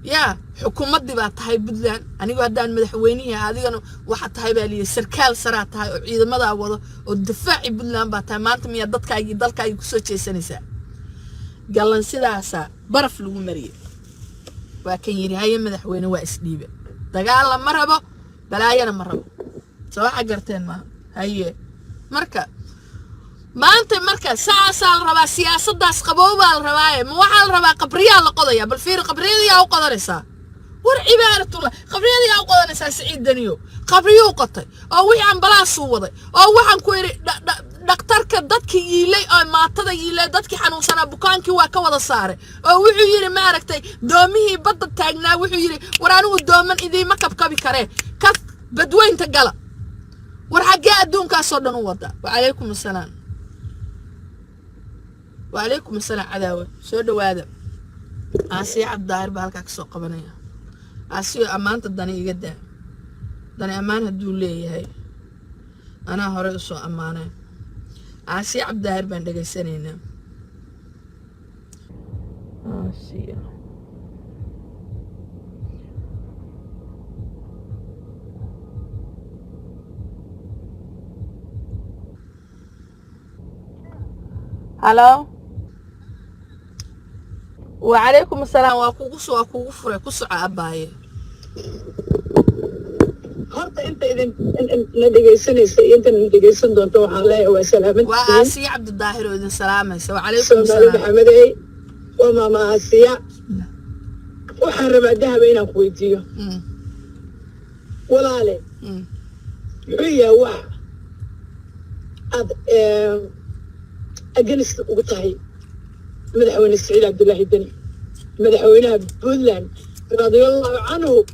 yaa xukuumadii baa tahay Puntland anigu hadaan madaxweynaha adigana waxa tahay baa liye sarkaal saraa tahay oo ciidamada wado oo difaaci Puntland baa tahay maanta miya dadkaaga dalkaaga ku soo jeesanaysaa galan sidaasa baraf lagu mariyay waa kan yiri hay madaxweyne waa isdhiibe dagaal ma rabo balaayana ma rabo soo waxa garteen ma haye marka saasal raba siyaasadaas qabowbaa la rabaa ma waxa la rabaa qabriyaa la qodaya bal fiir qabriyada u qodanaysa war cibaadatulla qabriyada u qodanaysa Saciid Daniyo qabriyo qotay oo wixii ambalaas u waday oo waxaan ku yiri dhaqtarka dadkii yiilay oo maatada yiilay dadkii xanuunsanaa bukaankii waa ka wada saaray oo wuxuu yiri ma aragtay doomihii badda taagnaa wuxuu yiri war anigu dooman idiima kabkabi kare ka badweynta gala war xagee adduunkaas oo dhan u wada وعليكم السلام عداوة سو دواده عاسي عبد الداهر بالك سو قبنيا عاسي امانه دني يقدا دني امان هدو ليهي انا هوري سو امانه عاسي عبد الداهر بان دغيسنينا عاسي هلو وعليكم السلام واكوغو فري كسو ابايه horta inta idin la dhageysanaysa inta la dhageysan doonto waxaan leeyahay waa salaaman waa Asiya Cabdi Daahir oo idin salaamaysa wa calaykum salaam maxameday waa maama Asiya waxaan rabaa dahab inaan ku weydiiyo walaale riya wax ad أجلس وقتهاي مدحوين السعيد عبد الله الدني مدحوينها بولان رضي الله عنه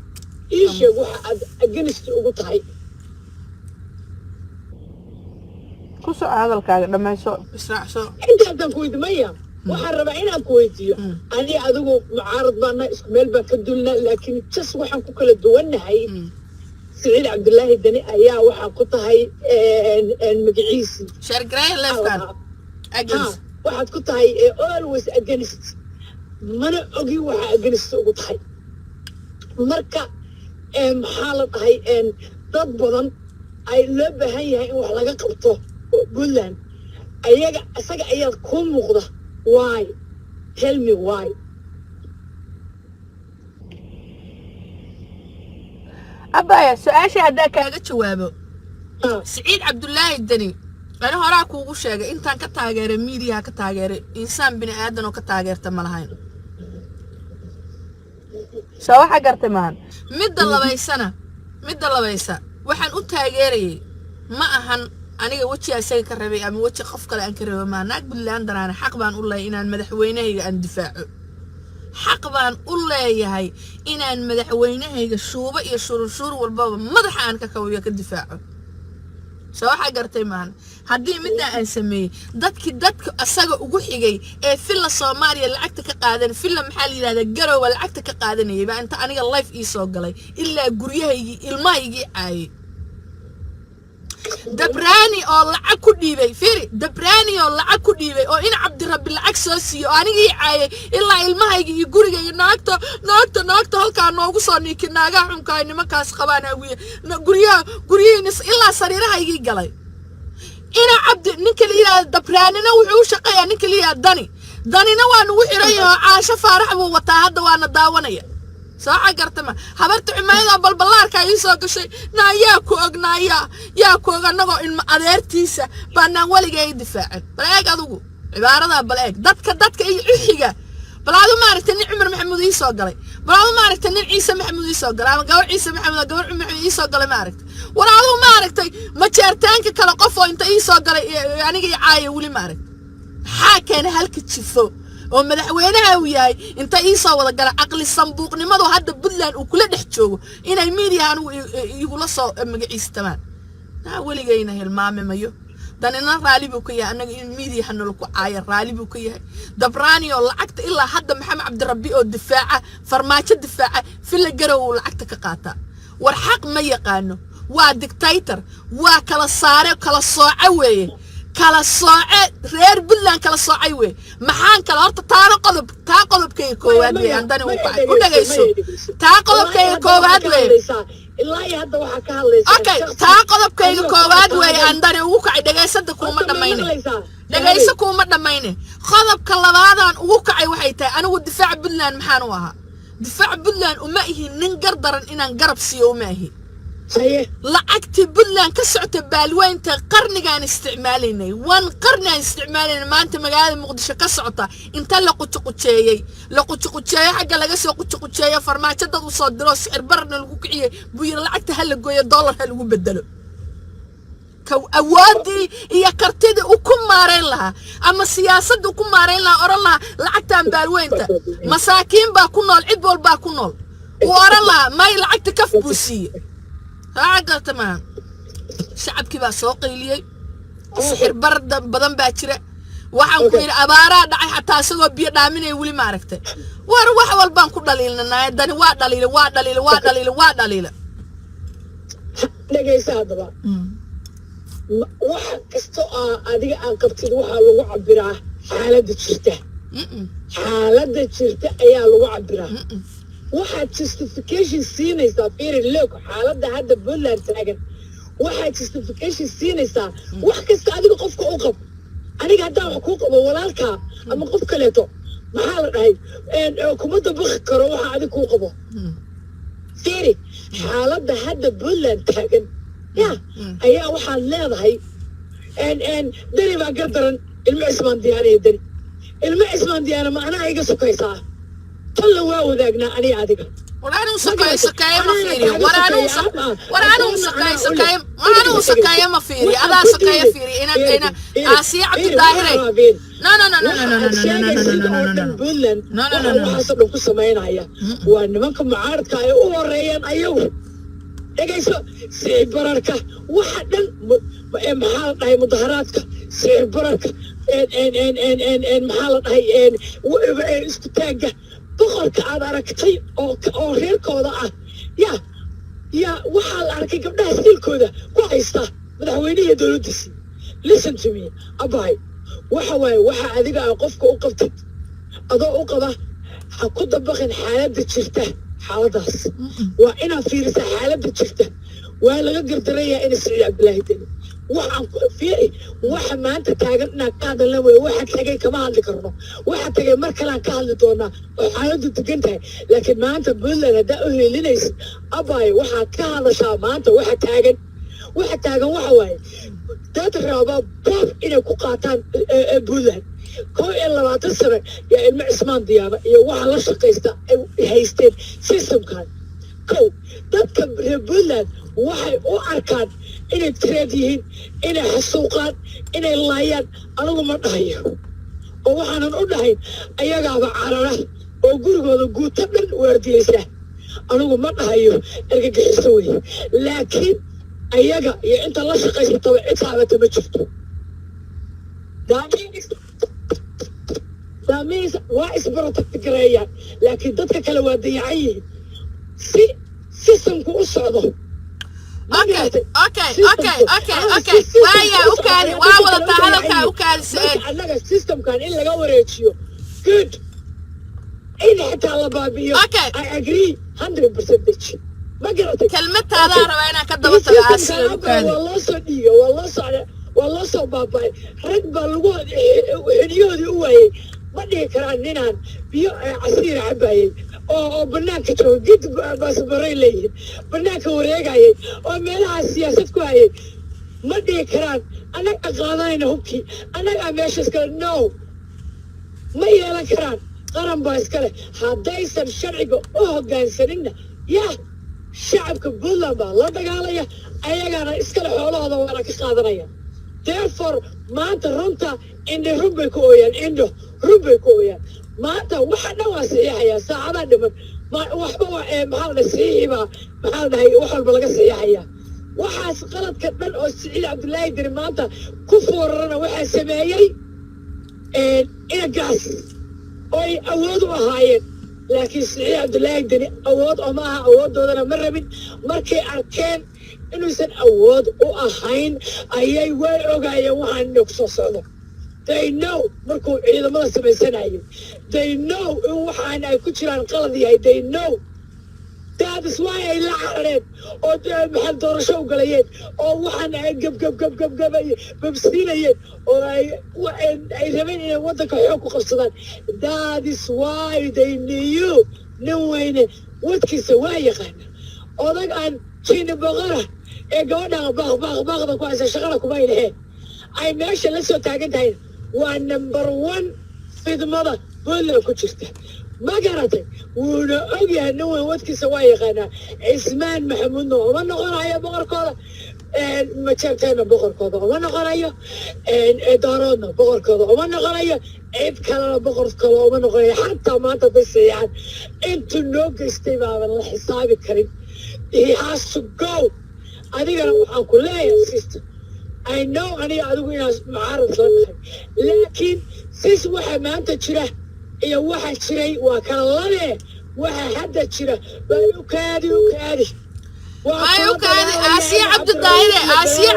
إيش واحد أجلس وقتهاي كوسو هذا الكلام لما يسوق إسرع سو أنت هذا كويت مية وحرب عينها كويتية أنا أذوق معارض بنا إسماعيل بكدلنا لكن تسوى حنكو كل الدولنا هاي سعيد عبد الله الدني أيا وحقتهاي المقعيسي شرقري اللي against waxaad ku tahay always against mana ogi waxa against ugu tahay marka maxaa la tahay dad badan ay loo baahan yahay in wax laga qabto Puntland asaga ayaa ku muuqda why tell me why abaya su'aasha hadda kaaga jawaabo Saciid Cabdullaahi Dani أنا هراك وقشة إنت كتاجر ميديا كتاجر إنسان بني آدم وكتاجر تملهين سوا حجرت مان مد الله بيسنا وحن أتاجري ما أهن أنا وجهي أسير كربي أم وجهي خفق لأن كربي ما نقبل اللي عندنا أنا حق بان الله إن المدحوينه عن دفاع حق بان الله يهاي إن المدحوينه الشوبة يشور والبابا مدح عنك كويك الدفاع سوا حجرتي مان هدي مدة أنسمي دتك أساق وجحيجي فيلا صوماليا لعكت كقادن فيلا محلي هذا جرو والعكت كقادن يبقى أنت أنا الله في إيسوق علي إلا جريه يجي الماء يجي عاي دبراني أو لعكو ديبي فيري دبراني أو لعكو ديبي أو إن عبد رب العكس أسيو أنا جي عاي إلا الماء يجي جريه ناكتو هالك نوقو صاني كناجا عم كاين ما كاس خبانا ويا جريه نس إلا سريرها يجي علي إنا عبد نكلي دبراننا وحوش قيا نكلي داني نوان وحريه عاش فرح ووتهد وانا داونية ساعة قرتما حبرت عمايدا بالبلار كايسو كشي نا ياكو نغو إن أديرتيسا بانا ولي جاي دفاعا بلاك أدوغو عبارة بلاك دادك إي عحيقا بلادو ماركتني عمر محمود يسو قلي بلادو ماركتني عيسى محمود يسو قلي أما قور عيسى محمود قور عمر يسو قلي ماركت walaalo maaragtay ma jeertaanka kala qof oo inta ii soo galay aniga caayo wali maarag maxaa keenay halka jifo oo madaxweynaha uu yahay inta ii soo wada galay aqli sanbuuqnimadu hadda Puntland uu kula dhex joogo inay media anigu igu la soo magaciistamaan weligayna hilmaami mayo danina raali buu ka yahay anaga in media hanul ku caaya raali buu ka yahay dabraani oo lacagta ilaa hadda maxamed cabdirabbi oo difaaca farmaajo difaaca fila garow lacagta ka qaata war xaq ma yaqaano waa dictator waa kala saare kala sooca weeye kala sooce reer Puntland kala soocay weeye maxaan kala horta taa qodobkay koowaad weeye andani u dhageyso taa qodobkay koowaad weeye ilaa iyo hadda waxa ka hadlaysaa okay taa qodobkayga koowaad weeye andani ugu kacay dhageysada kuma dhamayne dhageyso kuma dhamayne qodobka labaadan ugu kacay waxay tahay anigu difaac Puntland maxaan u ahaa difaac Puntland uma ihin nin gardaran inaan garab siiyo uma ihin lacagti Puntland ka socota baalweynta qarnigan isticmaalinay wan qarnigan isticmaalinay maanta magaalada Muqdisho ka socota inta la qutuquceeyay xagga laga soo qutuquceeyo farmaajo dad u soo diro sicir barna lagu kiciyay buu yiri lacagta hal gooyo dollar hal lagu bedelo kaw awoodii iyo kartida u ku maareyn lahaa ama siyaasadda ku maareyn lahaa oran lahaa lacagtan baalweynta masaakiin baa ku nool cid walba ku nool oran lahaa may lacagta kaf buusiye هذا تمام شعب كذا سوق لي سحر برد بدن باكرة waxaan ku yiri abaara dhacay xataa asagoo biyo dhaaminay wali ma aragtay war wax walbaan ku dhaliilnaa dani waa dhaliila dhageysa hadaba wax kasto adiga aan qabtid waxa lagu cabiraa xaaladda jirta ayaa lagu cabiraa waxaad justification siinaysaa fiiri loog xaaladda hadda Puntland taagan waxaad justification siinaysaa wax kasta adiga qofka u qab aniga haddaan wax kuu qabo walaalkaa ama qof kaleeto maxaa la dhahay kuma dabaqi karo waxa adiga kuu qabo fiiri xaaladda hadda Puntland taagan ya ayaa waxaad leedahay dani baa gardaran ilmo cismaan diyaana macnaha iga sokaysaa طلع وذاقنا أنا عادك. وأنا سكاية ما فيري وأنا سكاية ما فيري أنا سكاية فيري أنا آسيا عبد الظاهري لا حسب لو كسمين هيا وأن منكم معارض كاي وريان أيوه إيش سعر بركة واحد محل هاي مظاهراتك سعر بركة إن محل هاي استتاجة boqorka aad aragtay oo reerkooda ya waxa la arkay gabdhaha silkooda ku haysta madaxweynaha dawladdiisa listen to me abay waxa adiga qofka u qabtay adoo u qaba ha ku dabaqin xaaladda jirta xaaladaas waa inaad fiirisaa xaaladda jirta waa laga gardaraya in Saciid Cabdullaahi Deni waxaan fiiri waxa maanta taagan inaan ka hadalna way waxa tagay kama hadli karno waxa tagay mar kale aan ka hadli doonaa oo xaaladdu degan tahay laakiin maanta Puntland hadaa u helinaysa abay waxa ka hadashaa maanta waxa taagan waxa waaye dad raba boob inay ku qaataan Puntland koo iyo 20 sano yaa ilmo cismaan diyaaba iyo waxa la shaqaysta ay haysteen systemkan kow dadka reer Puntland waxay u arkaan inay tireed yihiin inay xasuuqaan inay laayaan anigu ma dhahayo oo waxaanan u dhahayn ayagaaba carara oo gurigooda guuta dhan waardiyeysa anigu ma dhahayo argagixiso wey laakiin ayaga iyo inta la shaqaysataba cid saabata ma jirto daamiis waa isbarotagtigareeyaan laakiin dadka kale waa dayacan yihiin si systemku u socdo Okay. Waya ukali waa wada tahalka ukali saad. Annaga systemkan in laga wareejiyo. Good. In xataa la baabiyo. I agree 100%. Ma garatay. Kelmadtaada rabaa inaan ka daba tago asiga ukali. waa loo soo baabay. Rag baa lagu xiniyoodii u waayay. Ma dhihi karaan ninaan biyo casiir cabayay. oo banaanka jooga gid baasbaray leeyihiin banaanka wareegayay oo meelaha siyaasad ku hayay ma dhihi karaan anaga qaadanayna hubkii anaga meesha iskale no ma yeelan karaan qaran baa iskale haddaysan sharciga u hoggaansaninna shacabka Puntland baa la dagaalaya ayagana iskale xoolahooda waana ka qaadanaya therefore maanta runta run bay ku ooyaan maanta waxa dhan waa saxiixaya saacada dhiman waxba maxaa la saxiixiba maxaa la dhahay wax walba laga saxiixaya waxaas qaladka dhan oo Siciid Cabdullaahi Deni maanta ku foorarana waxaa sameeyey inagaas oo ay awood u ahaayeen laakiin Siciid Cabdullaahi Deni awood oo maaha awooddoodana ma rabin markay arkeen inuusan awood u ahayn ayay way ogaayeen waxaan inuu kusoo socdo. They know markuu ciidamada samaysanayo. They know in waxaan ay ku jiraan qalad yahay. They know. That is why ay la carareen oo maxay doorasho u galayeen oo waxaan ay gab babsiinayeen oo ay rabeen inay waddanka xoog ku qabsadaan. That is why they knew nin weyne wadkiisa waa yaqaana odag aan jiina boqora ee gabadha baaqda ku haysa shaqada kuma ilaheen ay meesha la soo taagan tahay waa number 1 fidmada Puntland ku jirta ma garatay wuuna ogyahay nin weyn wadkiisa waa yaqaanaa Cismaan Maxamuudna uma noqonayo boqorkooda majeerteena boqorkooda uma noqonayo daaroodna boqorkooda uma noqonayo cid kalena boqorkooda uma noqonayo xataa maanta dasayaan intuu noo geystay baaban la xisaabi karin. He has to go. adigana waxaan ku leeyahay sister I know aniga adigu inaad mucaarad la tahay laakiin sis waxa maanta jira iyo waxa jiray waa kala lane waxa hadda jira bal u kaadi Asiya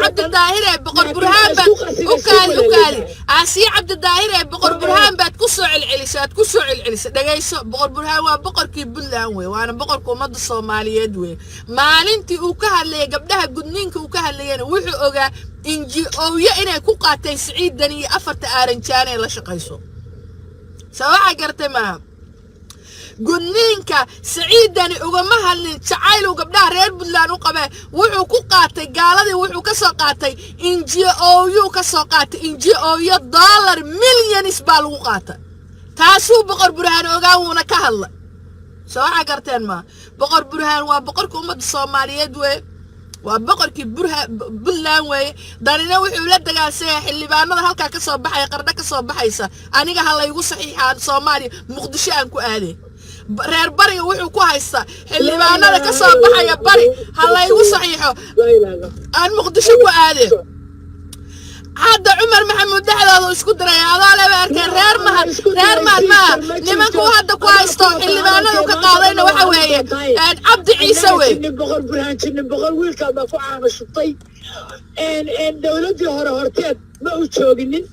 Cabdidaahire boqor burhaan baad u kaadi Asiya Cabdidaahire boqor burhaan baad ku soo celcelisay dhageyso boqor burhaan waa boqorkii Puntland way waana boqorka ummadda Soomaaliyeed way maalintii uu ka hadlayay gabdhaha gudniinka uu ka hadlayay wuxuu ogaa NGO-ya inay ku qaateen Siciid Deni iyo 4 aaranjaan ee la shaqeyso sawaxa gartay ma gudniinka Siciid Deni ugama hadlin jacayl uu gabdhaha reer Puntland u qabay wuxuu ku qaatay gaaladii wuxuu ka soo qaatay NGO-yu ka soo qaatay NGO-ya dollar millions baa lagu qaatay taasuu boqor burhaan ogaa wuuna ka hadlay sawaxa garteen ma boqor burhaan waa boqorka ummadda Soomaaliyeed way waa boqorkii Puntland way danina wuxuu la dagaalsay xildhibaanada halka ka soo baxay qardha ka soo baxaysa aniga hal igu saxiixaan Soomaaliya Muqdisho aan ku aaday reer bariga wuxuu ku haysta xildhibaanada ka soo baxaya bari hal igu saxiixo aan Muqdisho ku aaday hadda Umar Maxamuud dhaxdooda isku diray adaale arkay reer mahad ma nimanku hadda ku haysto xildhibaanada ka qaadayna waxa weeye Cabdi Ciise way boqor burhaan boqor wiilka ba ku caanashutay dawladii hore horteed ma u jooginin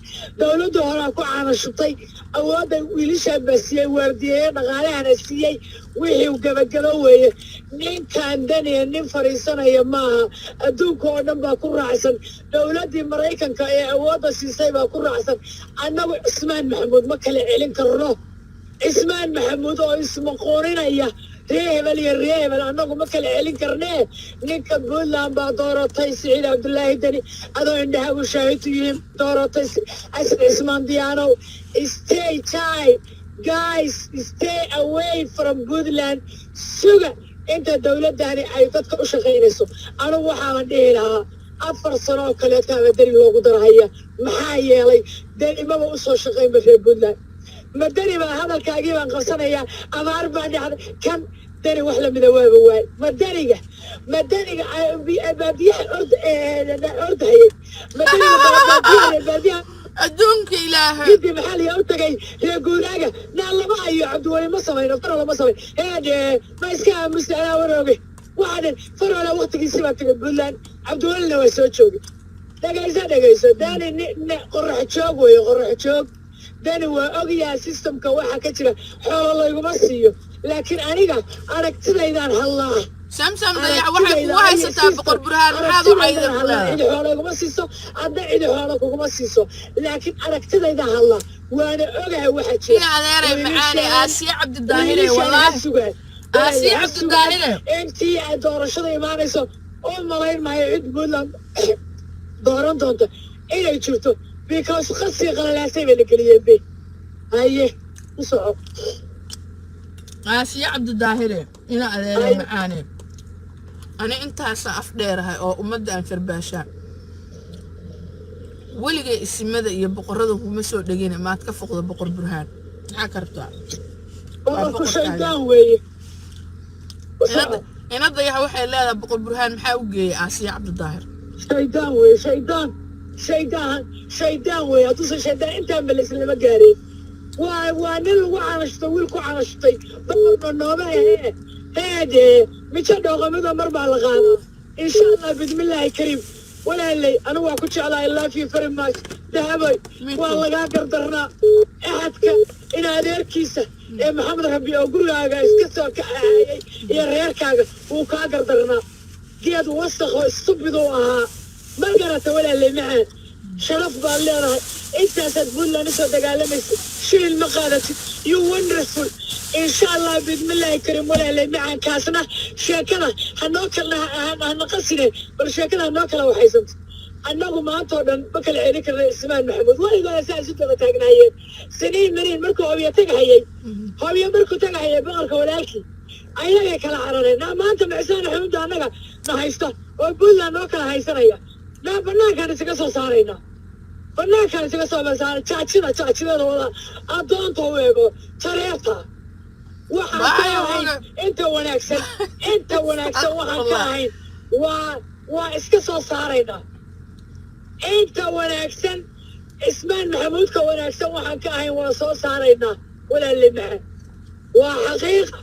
dawladii hore ku caanashutay awooda wiilisha basiyay waardiyeey dhaqaalahana siiyay wixii gabagabo weeye ninkan Deni nin fariisanaya maaha adduunka oo dhan baa ku raacsan dawladii Mareykanka ee awooda siisay baa ku raacsan annagu Cismaan Maxamuud ma kala celin karno Cismaan Maxamuud oo isma qoorinaya reebel annagu ma kala celin karnee ninka Puntland baa dooratay Siciid Cabdullaahi Deni adoo indhaha u shaahidiyeen dooratay Cismaan Diyaano stay tight guys stay away from Puntland suga inta dawladani ay dadka u shaqeynayso anigu waxaan dhihi lahaa 4 sano kale taaba Deni loogu darahaya maxaa yeelay Deni ma u soo shaqeyn reer Puntland ma Deni baa hadalkaagii baan qabsanayaa abaar baa dhacday kan Deni wax la midawaaba waay ma Deniga baadiyaha ordahayay ma Deniga baadiyaha adduunka ilaahay gidi maxaa liya u tagay reer guuraaga naalama ayo Cabdiwali ma samayno faro ma samay ma iska aamusanaa warooge waxaan farola waqtigiisii baa tagay Puntland Cabdiwalina waa soo joogay dhagayso Deni qorrax joog weeye qorrax joog Deni waa ogyahay systemka waxa ka jira xoolo layguma siiyo laakiin aniga aragtidaydaan hadlaa samsam dayac waxay ku haysataa boqor burhaan maxaad u caydan cid xoolo kuma siiso adda cid xoolo kuma siiso laakiin aragtidayda hadlaa waana ogahay waxa jira ina adeeray macaani Asiya Cabdidaahire wallahi Asiya Cabdidaahire intii ay doorashada imaanayso oo malayn maayo cid Puntland dooran doonto inay jirto because qasi qalalaasay bay la geliyeen be haye usoo Asiya Cabdidaahire ina adeeray macaani أنا أنت هسا أفديرها أو أمد أن فرباشا ولقي اسم ماذا يبقرده ومسوا دقينا ما تكفق بقر برهان حكرتها بقر شيطان وي ina dayax waxay leedahay boqol burhaan maxaa u geeyay aasiya cabdidaahir shaydaan wey shaydaan wey hadduusan shaydaan intaan bales lama gaarin waa nin lagu canashto wiil ku canashtay boqorna nooma ahee heede mijo dhooqamida mar baa la qaadaa insha allah bismillaahi kariim walaalay anigu waa ku jeclaa I love you very much dahabay waa lagaa gardarnaa axadka in adeerkiisa ee maxamed rabi oo gurigaaga iska soo kaxeeyay iyo reerkaaga wuu kaa gardarnaa geed wasakho istubiduu ahaa ma garata walaalay macaan sharaf baad leedahay intaasaad puntland usoo dagaalamaysa shilin ma qaadatid you wonderful insha allah bismillaahi kariim walaalay macaan kaasna sheekada hanoo kala hanaqasine bal sheekada hanoo kala waxaysanta annagu maanta oo dhan ma kala celin karna ismaan maxamuud weligoona saa isu daba taagnaayeen siniin mariin markuu hoobiyo markuu tagahayay boqorka walaalkii ayagay kala carareen naa maanta ismaan maxamuudda annaga na haysta oo puntland noo kala haysanaya naa banaankaan isaga soo saaraynaa jaajidada wada addoonta u eego jareerta waxaan ka ahayn inta wanaagsan waxaan ka ahayn waa iska soo saaraynaa inta wanaagsan ismaan maxamuudka wanaagsan waxaan ka ahayn waa soo saaraynaa walaalay maxaan waa xaqiiqa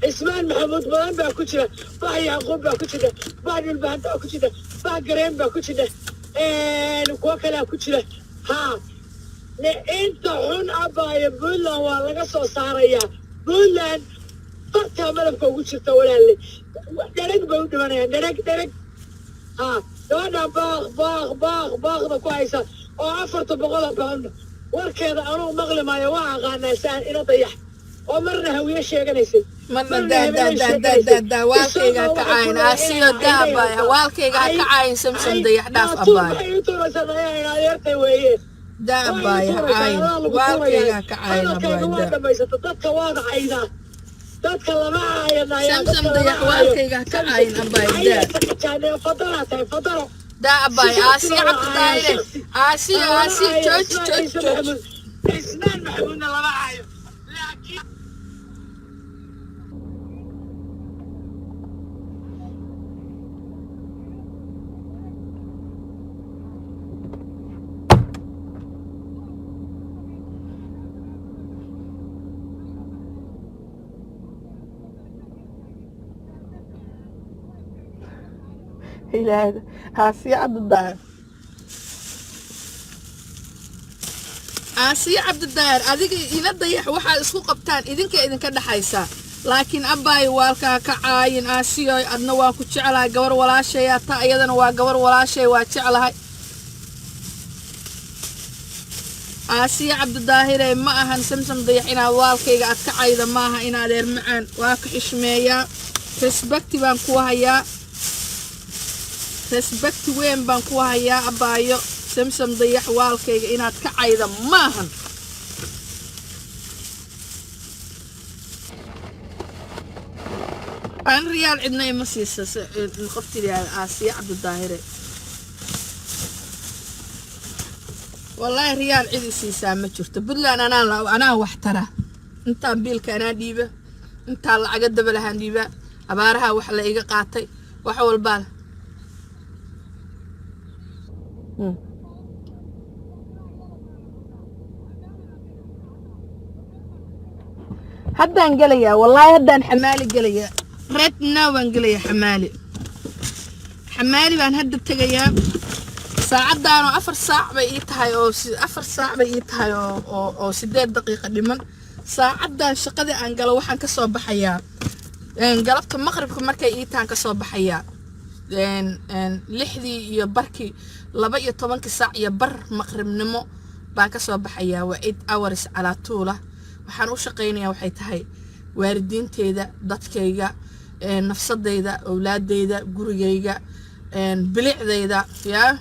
ismaan maxamuud badan baa ku jira bah yacquub baa ku jira bah dhulbahanta baa ku jira bah gareen baa ku jira kuwa kalea ku jira haa inta xun abaayo puntland waa laga soo saarayaa puntland fartaa malabka ugu jirta walaalay dhereg bay u dhimanayaan dhereg haa gabadha baaqda ku haysa oo 400 pound warkeeda anuu maqli maayo waa aqaanaa saan ina dayax oo marna hawiye sheeganaysay marna da waalkayga ka cayn aasiyo daabay waalkayga ka cayn samsam dayax dhaaf abaay adeertay weeye daabay cayn waalkayga ka cayn abaay dadka waada caydaa dadka lama caayanayo samsam dayax waalkayga ka cayn abaay fadalo da abaay aasiyo cabdidaahir aasiyo jooji ismaan maxamuudna lama caayo laakiin إلى آسيا عبد الداهر أذيك إلى ضيح واحد سوق قبتان إذن كده حيسا لكن أباي والكا كعاين آسيا أدنى واكو تشعلها قبر ولا شيء تا أيضا واقبر ولا شيء وتشعلها آسيا عبد الداهر ما أهن سمسم ضيح إنا والكا كعايدا ماها إنا دير معان واكحشمية رسبكتي بانكوها يا respect weyn baan ku hayaa abaayo samsam dayax waalkayga inaad ka cayda maahan aan riyaal cidna ima siisa qoftii aasiya cabdidaahire wallaahi riyaal cid i siisaa ma jirto puntland anaa wax tara intaan biilka anaa dhiiba intaan lacaga daba lahaan dhiiba abaaraha wax la iga qaatay wax walbaa haddaan gelayaa wallaahi haddaan xamaali gelayaa right now baan gelayaa xamaali baan hadda tegayaa saacaddaanoo 4 saac bay ii tahay oo 4 saac bay ii tahay oo 8 daqiiqo dhiman saacaddan shaqadii aan galo waxaan ka soo baxayaa galabta maqribka markay ii tahan ka soo baxayaa 6 iyo barkii 12 saac iyo bar maqribnimo baan ka soo baxayaa waa 8 hours calaa tuula waxaan u shaqaynayaa waxay tahay waalidiinteeda dadkayga nafsadayda awlaadayda gurigayga bilicdayda yaa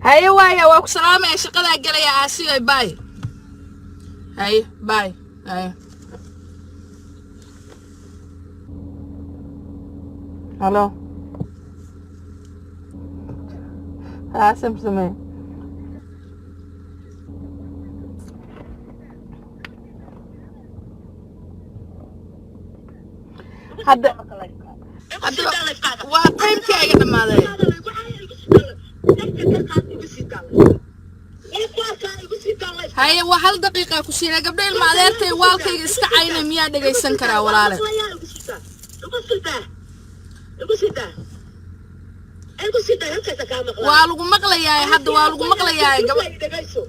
هاي وايا واكو سلامة يا شقدا قال يا آسيا باي هاي باي هاي الو ها سمسمين هذا وقيم كايغا دماداي هاي وهل دقيقة كسينا قبل المعذرتي والكي اسكا عينا ميا دقيسان كرا ولاله waa lagu maqlayaa hadda waa lagu maqlayaa dhagayso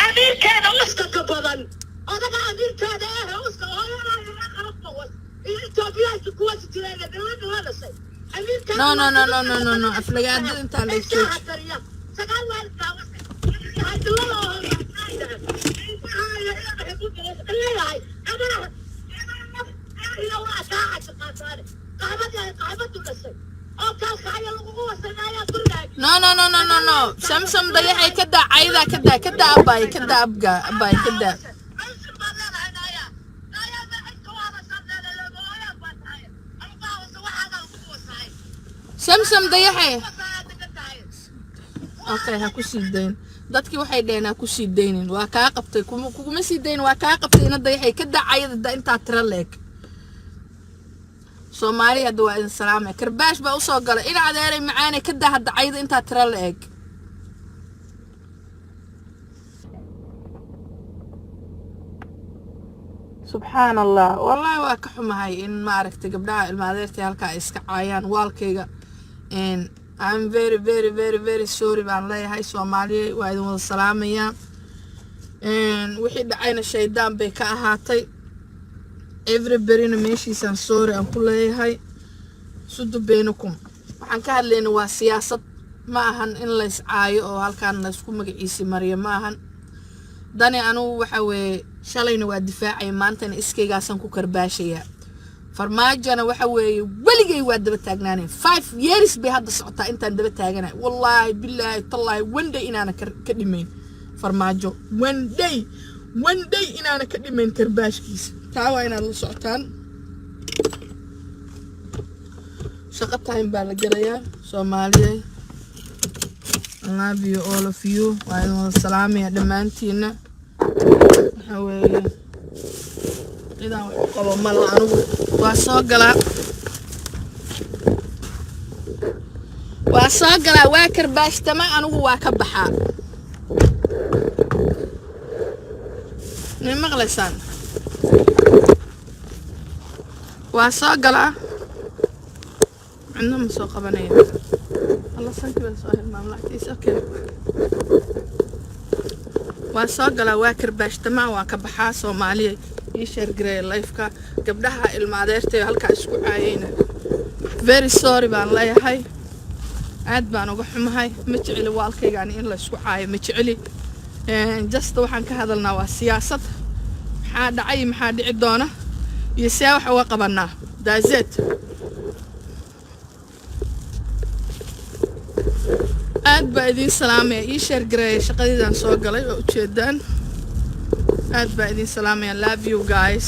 amirkeeda uska ka badan odaga amirkeeda uska hooyana qalabka Ethiopia kuwa jireen dawladda say amirkeeda no aflagaada inta la isoo sagal wal daawas no samsam dayaxay ka daacayda ka abay ka daabga abay ka daab samsam dayaxay okay ha ku siideyn dadkii waxay dheenaa ku siideynin waa ka qabtay kuma siideyn waa ka qabtay ina dayaxay ka daacayda inta tira leeg Soomaaliya waa in salaamay karbaash baa u soo galay in adeeray macaane ka dacayda inta tira leeg subhanallah wallahi waa ka xumahay in ma aragtay gabdhaha ilmaadeertay halka iska caayaan waalkayga I'm very sorry baan leeyahay Soomaaliya waa idin wada salaamaya wixii dhacayna shaydaan bay ka ahaatay everybody meeshiisan sorry aan ku leeyahay sudu beenakum waxaan ka hadlaynaa waa siyaasad ma ahan in la iscaayo oo halkaan la isku magaciisi mariyo ma ahan dani anu waxa weey shalayna waa difaacay maantana iskaygaasaan ku karbaashaya farmaajana waxa weey waligay waa daba taagnaanay 5 years bay hadda socotaa intaan daba taaganay wallahi billahi tallahi one day inaana ka dhimayn farmaajo one day inaana ka dhimayn karbaashkiisa taa waa inaad la socotaan shaqo time baa la galayaa Soomaaliya I love you all of you waa idin wada salaamaya dhammaantiina waxa weeye idaan wax qabo mal anigu waa soo galaa waa karbaashtama anigu waa ka baxaa nin maqlaysaan waa soo galaa عندنا مسوق بنيه الله سنك بس أهل المملكة يسكن وساق لا واكر باش تمام وكبحة Soomaaliya يشر جري لايفكا قبلها المعذرتي هلك أسبوع عينه very sorry بان لا هاي عاد بان وقحم هاي متعلي والكي يعني إلا أسبوع عاي متعلي just وحن كهذا النوع السياسة حاد عيم حاد عدونه يساوي وقبنا دازت aad baa idin salaamaya ii share gareey shaqadiidan soo galay oo u jeedaan aad baa idin salaamaya love you guys